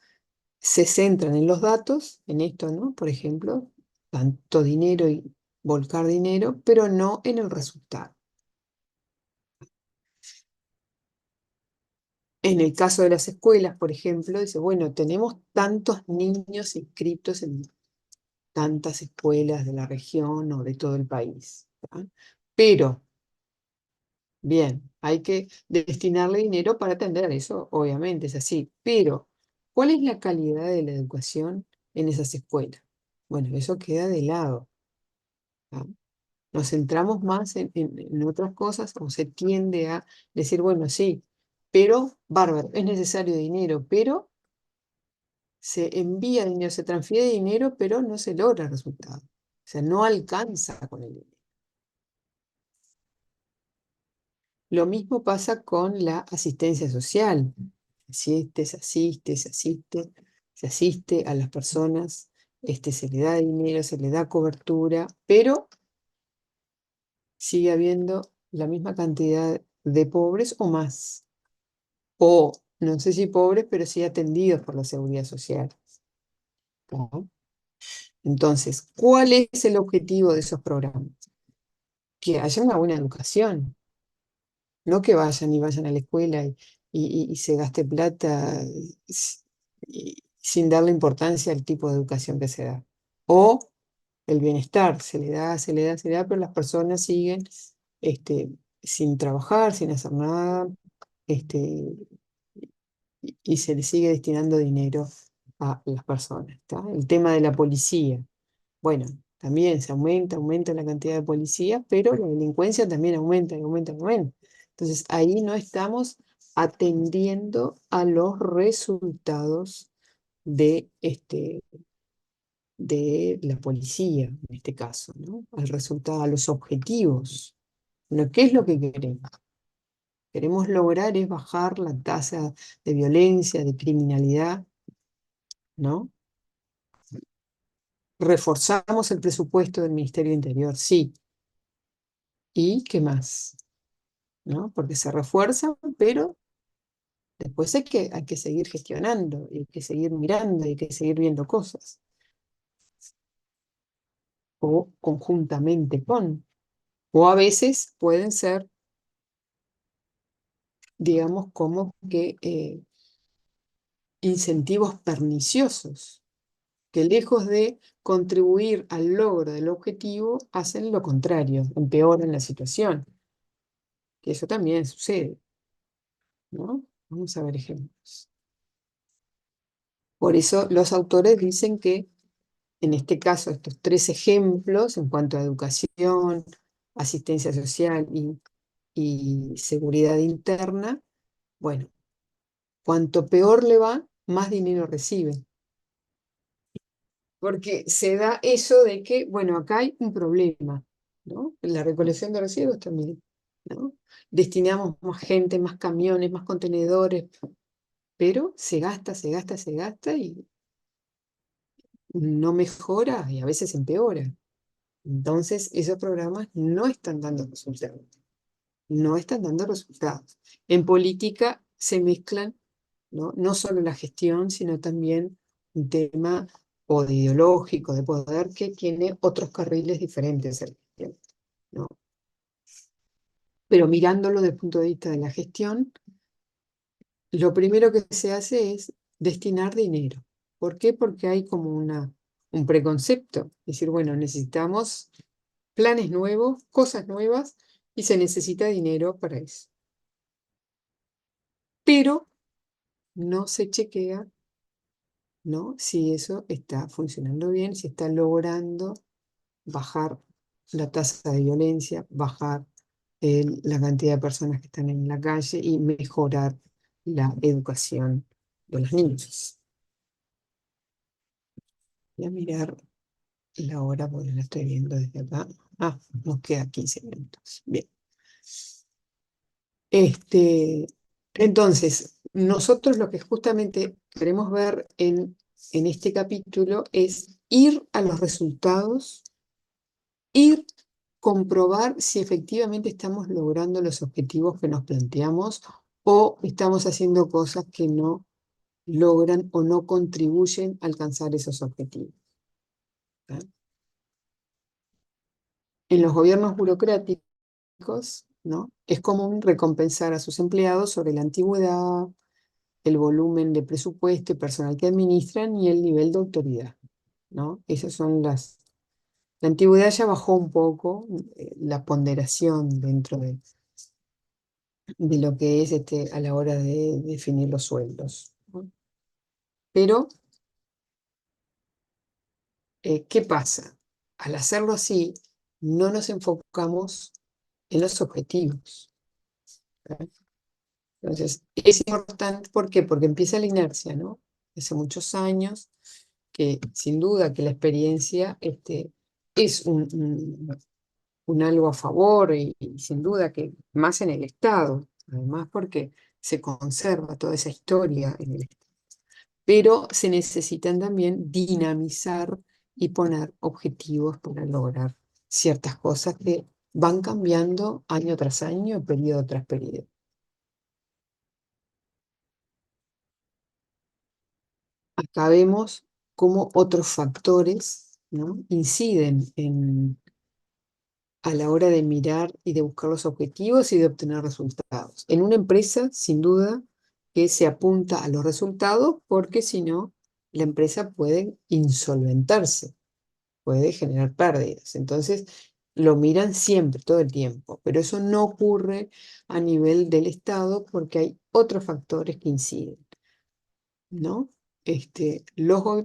se centran en los datos, en esto, ¿no? Por ejemplo, tanto dinero y volcar dinero, pero no en el resultado. En el caso de las escuelas, por ejemplo, dice, bueno, tenemos tantos niños inscritos en tantas escuelas de la región o de todo el país, ¿tá? Pero bien, hay que destinarle dinero para atender eso, obviamente es así, pero ¿cuál es la calidad de la educación en esas escuelas? Bueno, eso queda de lado, ¿tá? Nos centramos más en otras cosas o se tiende a decir, bueno, sí, pero, bárbaro, es necesario dinero, pero se envía dinero, se transfiere dinero, pero no se logra el resultado. O sea, no alcanza con el dinero. Lo mismo pasa con la asistencia social. Se asiste a las personas, se le da dinero, se le da cobertura, pero sigue habiendo la misma cantidad de pobres o más. O no sé si pobres, pero sí atendidos por la seguridad social, ¿no? Entonces, ¿cuál es el objetivo de esos programas? Que haya una buena educación. No que vayan a la escuela y se gaste plata sin darle importancia al tipo de educación que se da. O el bienestar, se le da, pero las personas siguen este, sin trabajar, sin hacer nada, este, y se le sigue destinando dinero a las personas. ¿Tá? El tema de la policía. Bueno, también se aumenta la cantidad de policías, pero la delincuencia también aumenta y aumenta y aumenta. Entonces ahí no estamos atendiendo a los resultados de la policía, en este caso, ¿no? Al resultado, a los objetivos. Bueno, ¿qué es lo que queremos? Queremos lograr es bajar la tasa de violencia, de criminalidad, ¿no? Reforzamos el presupuesto del Ministerio de Interior, sí. ¿Y qué más? ¿No? Porque se refuerzan, pero después hay que seguir gestionando, y hay que seguir mirando, y hay que seguir viendo cosas. O conjuntamente con. O a veces pueden ser, digamos, como que incentivos perniciosos, que lejos de contribuir al logro del objetivo, hacen lo contrario, empeoran la situación. Que eso también sucede, ¿no? Vamos a ver ejemplos. Por eso los autores dicen que, en este caso, estos tres ejemplos en cuanto a educación, asistencia social y seguridad interna, bueno, cuanto peor le va, más dinero recibe. Porque se da eso de que, bueno, acá hay un problema, ¿no? En la recolección de residuos también, ¿no? Destinamos más gente, más camiones, más contenedores, pero se gasta, se gasta, se gasta y no mejora y a veces empeora. Entonces, esos programas no están dando resultados. No están dando resultados. En política se mezclan, ¿no? No solo la gestión, sino también un tema o de ideológico, de poder, que tiene otros carriles diferentes a la gestión, ¿no? Pero mirándolo desde el punto de vista de la gestión, lo primero que se hace es destinar dinero. ¿Por qué? Porque hay como un preconcepto. Es decir, bueno, necesitamos planes nuevos, cosas nuevas, y se necesita dinero para eso. Pero no se chequea, ¿no? Si eso está funcionando bien, si está logrando bajar la tasa de violencia, bajar la cantidad de personas que están en la calle y mejorar la educación de los niños. Voy a mirar la hora porque la estoy viendo desde acá. Ah, nos queda 15 minutos. Bien. Entonces, nosotros lo que justamente queremos ver en este capítulo es ir a los resultados, ir comprobar si efectivamente estamos logrando los objetivos que nos planteamos o estamos haciendo cosas que no logran o no contribuyen a alcanzar esos objetivos. ¿Tá? En los gobiernos burocráticos, ¿no? Es común recompensar a sus empleados sobre la antigüedad, el volumen de presupuesto y personal que administran y el nivel de autoridad, ¿no? Esas son las... La antigüedad ya bajó un poco la ponderación dentro de lo que es a la hora de definir los sueldos, ¿no? Pero, ¿qué pasa? Al hacerlo así, no nos enfocamos en los objetivos, ¿verdad? Entonces, es importante, ¿por qué? Porque empieza la inercia, ¿no? Hace muchos años que sin duda que la experiencia es un algo a favor y sin duda que más en el Estado, además porque se conserva toda esa historia en el Estado. Pero se necesitan también dinamizar y poner objetivos para lograr ciertas cosas que van cambiando año tras año, periodo tras periodo. Acá vemos cómo otros factores, ¿no? inciden a la hora de mirar y de buscar los objetivos y de obtener resultados. En una empresa, sin duda, que se apunta a los resultados porque si no, la empresa puede insolventarse, puede generar pérdidas. Entonces, lo miran siempre, todo el tiempo, pero eso no ocurre a nivel del Estado porque hay otros factores que inciden, ¿no?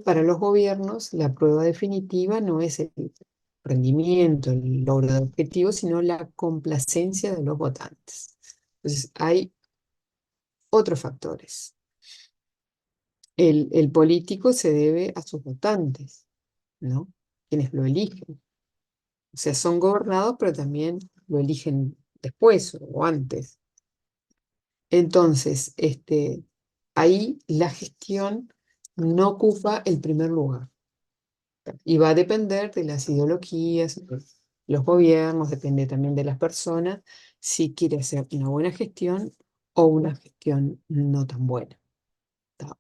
Para los gobiernos, la prueba definitiva no es el rendimiento, el logro de objetivos, sino la complacencia de los votantes. Entonces, hay otros factores. El político se debe a sus votantes, ¿no? Quienes lo eligen. O sea, son gobernados, pero también lo eligen después o antes. Entonces, ahí la gestión no ocupa el primer lugar y va a depender de las ideologías, de los gobiernos, depende también de las personas, si quiere hacer una buena gestión o una gestión no tan buena. ¿Tá?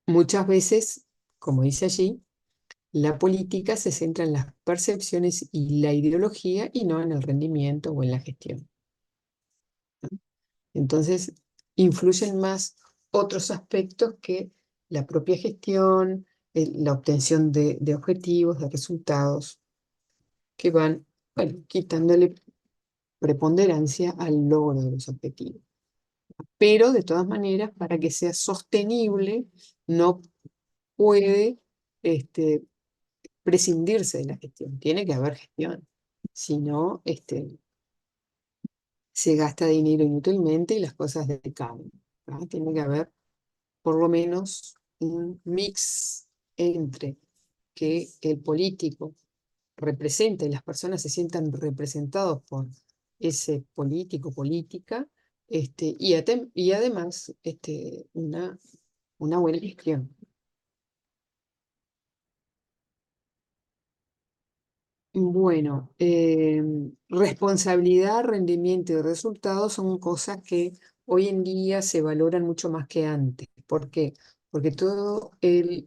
Muchas veces, como dice allí, la política se centra en las percepciones y la ideología y no en el rendimiento o en la gestión. Entonces, influyen más otros aspectos que la propia gestión, la obtención de objetivos, de resultados, que van, bueno, quitándole preponderancia al logro de los objetivos. Pero, de todas maneras, para que sea sostenible, no puede prescindirse de la gestión. Tiene que haber gestión. Si no, se gasta dinero inútilmente y las cosas decaen. ¿Tá? Tiene que haber por lo menos un mix entre que el político represente y las personas se sientan representados por ese político, política, y además una buena gestión. Bueno, responsabilidad, rendimiento y resultados son cosas que hoy en día se valoran mucho más que antes. ¿Por qué? Porque toda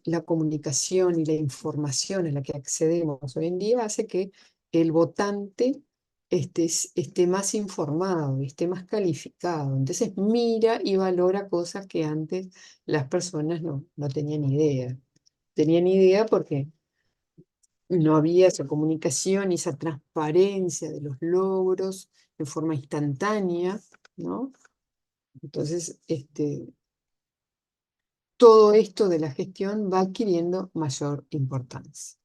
la comunicación y la información a la que accedemos hoy en día hace que el votante esté más informado, esté más calificado. Entonces mira y valora cosas que antes las personas no tenían idea. Tenían idea porque no había esa comunicación y esa transparencia de los logros en forma instantánea, ¿no? Entonces, todo esto de la gestión va adquiriendo mayor importancia,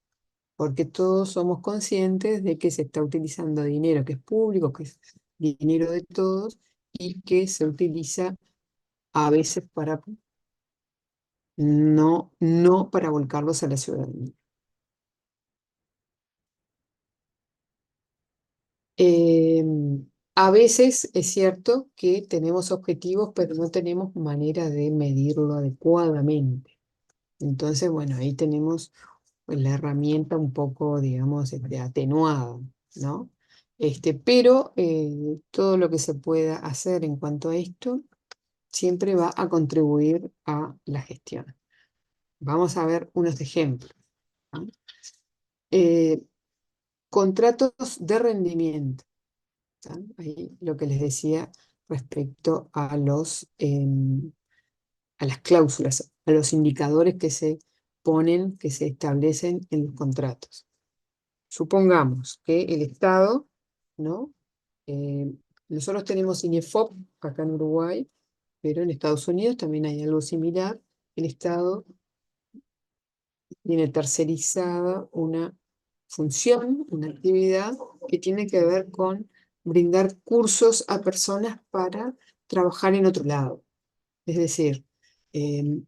porque todos somos conscientes de que se está utilizando dinero que es público, que es dinero de todos, y que se utiliza a veces para no para volcarlos a la ciudadanía. A veces es cierto que tenemos objetivos, pero no tenemos manera de medirlo adecuadamente. Entonces, bueno, ahí tenemos la herramienta un poco, digamos, atenuada, ¿no? Pero todo lo que se pueda hacer en cuanto a esto siempre va a contribuir a la gestión. Vamos a ver unos ejemplos, ¿no? Eh, Contratos de rendimiento. ¿Tá? Ahí lo que les decía respecto a las cláusulas, a los indicadores que se ponen, que se establecen en los contratos. Supongamos que el Estado, ¿no? Nosotros tenemos INEFOP acá en Uruguay, pero en Estados Unidos también hay algo similar. El Estado tiene tercerizada una función, una actividad que tiene que ver con brindar cursos a personas para trabajar en otro lado. Es decir, em,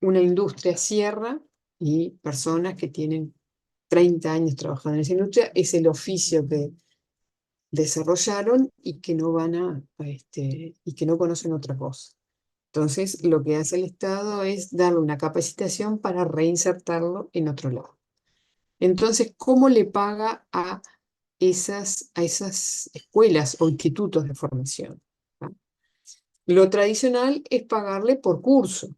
una industria cierra y personas que tienen 30 años trabajando en esa industria es el oficio que desarrollaron y que no y que no conocen otra cosa. Entonces, lo que hace el Estado es darle una capacitación para reinsertarlo en otro lado. Entonces, ¿cómo le paga a esas escuelas o institutos de formación? ¿Ah? Lo tradicional es pagarle por curso.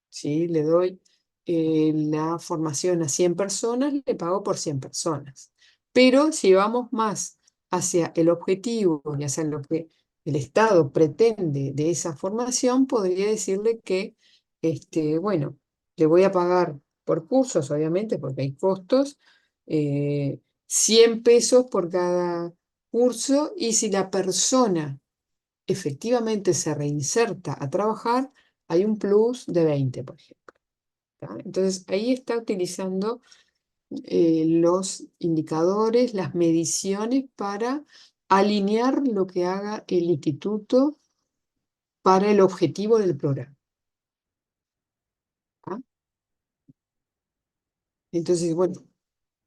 ¿Sí? Le doy la formación a 100 personas, le pago por 100 personas. Pero si vamos más hacia el objetivo y hacia lo que el Estado pretende de esa formación, podría decirle que, bueno, le voy a pagar por cursos, obviamente, porque hay costos, 100 pesos por cada curso, y si la persona efectivamente se reinserta a trabajar, hay un plus de 20, por ejemplo. ¿Tá? Entonces, ahí está utilizando los indicadores, las mediciones para alinear lo que haga el instituto para el objetivo del programa. ¿Tá? Entonces, bueno,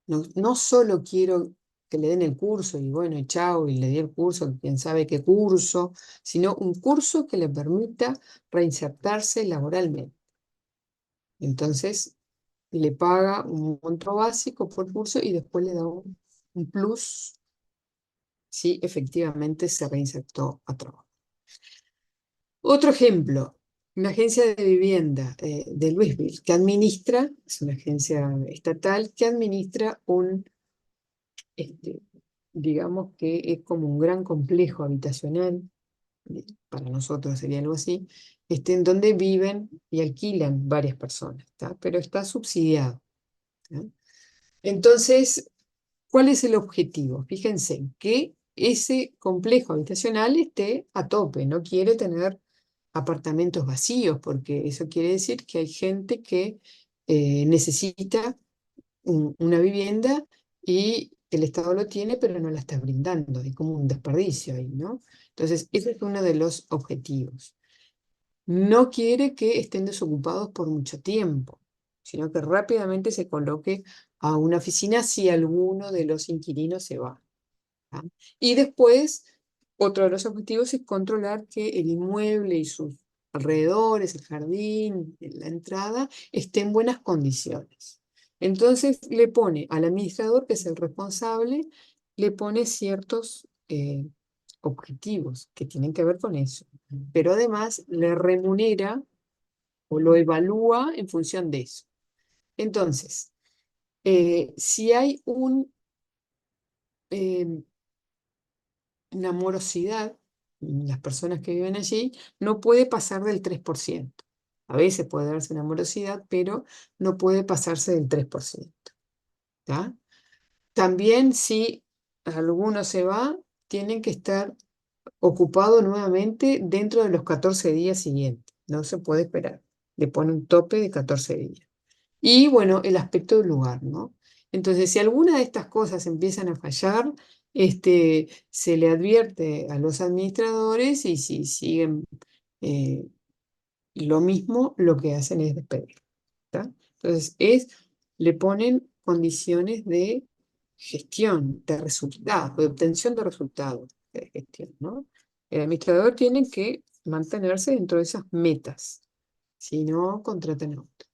No solo quiero que le den el curso y bueno, y chao, y le di el curso, quién sabe qué curso, sino un curso que le permita reinsertarse laboralmente. Entonces, le paga un monto básico por curso y después le da un plus si efectivamente se reinsertó a trabajo. Otro ejemplo, una agencia de vivienda de Louisville que administra, es una agencia estatal que administra este, digamos que es como un gran complejo habitacional, para nosotros sería algo así, en donde viven y alquilan varias personas, ¿tá? Pero está subsidiado, ¿tá? Entonces, ¿cuál es el objetivo? Fíjense que ese complejo habitacional esté a tope, no quiere tener apartamentos vacíos, porque eso quiere decir que hay gente que necesita una vivienda y el Estado lo tiene, pero no la está brindando. Hay como un desperdicio ahí, ¿no? Entonces, ese es uno de los objetivos. No quiere que estén desocupados por mucho tiempo, sino que rápidamente se coloque a una oficina si alguno de los inquilinos se va, ¿tá? Y después, otro de los objetivos es controlar que el inmueble y sus alrededores, el jardín, la entrada, esté en buenas condiciones. Entonces le pone al administrador, que es el responsable, le pone ciertos objetivos que tienen que ver con eso. Pero además le remunera o lo evalúa en función de eso. Entonces, si hay eh, una morosidad, las personas que viven allí, no puede pasar del 3%. A veces puede darse una morosidad, pero no puede pasarse del 3%. ¿Tá? También si alguno se va, tienen que estar ocupado nuevamente dentro de los 14 días siguientes. No se puede esperar. Le pone un tope de 14 días. Y bueno, el aspecto del lugar, ¿no? Entonces, si alguna de estas cosas empiezan a fallar, se le advierte a los administradores y si siguen eh, lo mismo, lo que hacen es despedir, ¿tá? Entonces, le ponen condiciones de gestión, de resultados, de obtención de resultados de gestión, ¿no? El administrador tiene que mantenerse dentro de esas metas, si no, contratan a otro.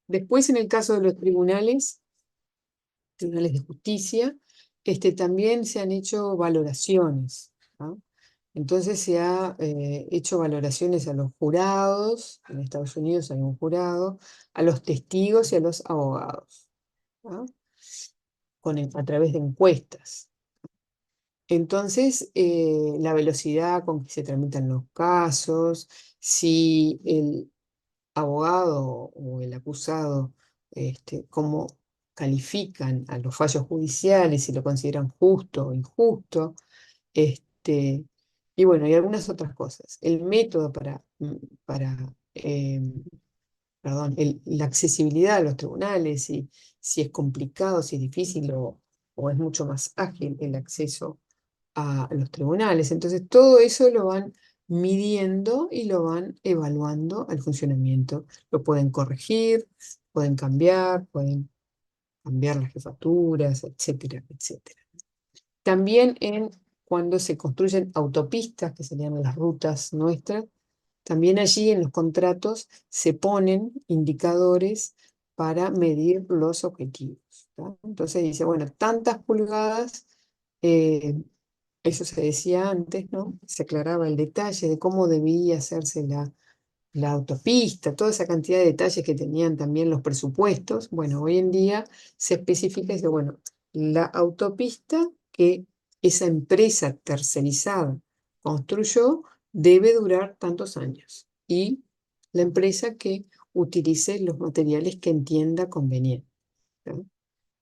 Después, en el caso de los tribunales de justicia, también se han hecho valoraciones, ¿no? Entonces se ha hecho valoraciones a los jurados, en Estados Unidos hay un jurado, a los testigos y a los abogados, ¿no? A través de encuestas. Entonces, la velocidad con que se tramitan los casos, si el abogado o el acusado, cómo califican a los fallos judiciales, si lo consideran justo o injusto, y bueno, y algunas otras cosas. El método para perdón, la accesibilidad a los tribunales, si es complicado, si es difícil o es mucho más ágil el acceso a los tribunales. Entonces, todo eso lo van midiendo y lo van evaluando al funcionamiento. Lo pueden corregir, pueden cambiar las jefaturas, etcétera, etcétera. También cuando se construyen autopistas, que serían las rutas nuestras, también allí en los contratos se ponen indicadores para medir los objetivos, ¿tá? Entonces dice, bueno, tantas pulgadas, eh, eso se decía antes, ¿no? Se aclaraba el detalle de cómo debía hacerse la autopista, toda esa cantidad de detalles que tenían también los presupuestos. Bueno, hoy en día se especifica y dice, bueno, la autopista que esa empresa tercerizada construyó debe durar tantos años. Y la empresa que utilice los materiales que entienda conveniente, ¿no?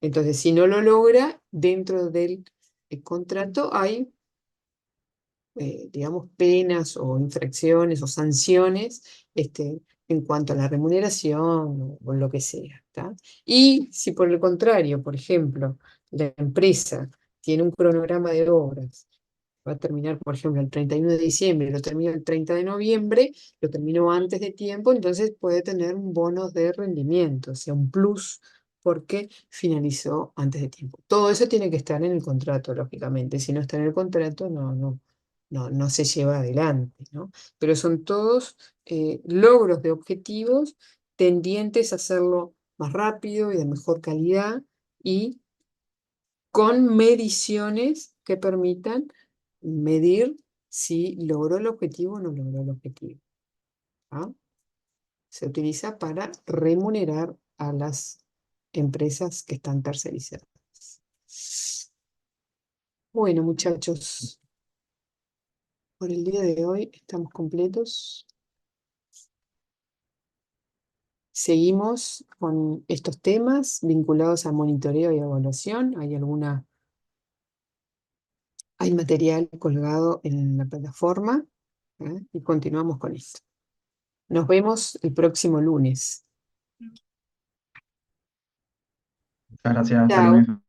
Entonces, si no lo logra, dentro del contrato hay digamos, penas o infracciones o sanciones en cuanto a la remuneración o lo que sea, ¿tá? Y si por el contrario, por ejemplo, la empresa tiene un cronograma de obras, va a terminar, por ejemplo, el 31 de diciembre, lo termina el 30 de noviembre, lo terminó antes de tiempo, entonces puede tener un bono de rendimiento, o sea, un plus porque finalizó antes de tiempo. Todo eso tiene que estar en el contrato, lógicamente. Si no está en el contrato, no se lleva adelante, ¿no? Pero son todos logros de objetivos tendientes a hacerlo más rápido y de mejor calidad y con mediciones que permitan medir si logró el objetivo o no logró el objetivo. ¿Ah? Se utiliza para remunerar a las empresas que están tercerizadas. Bueno, muchachos, por el día de hoy estamos completos. Seguimos con estos temas vinculados a monitoreo y evaluación. Hay material colgado en la plataforma, ¿eh? Y continuamos con esto. Nos vemos el próximo lunes. Muchas gracias, hasta Chao. lunes.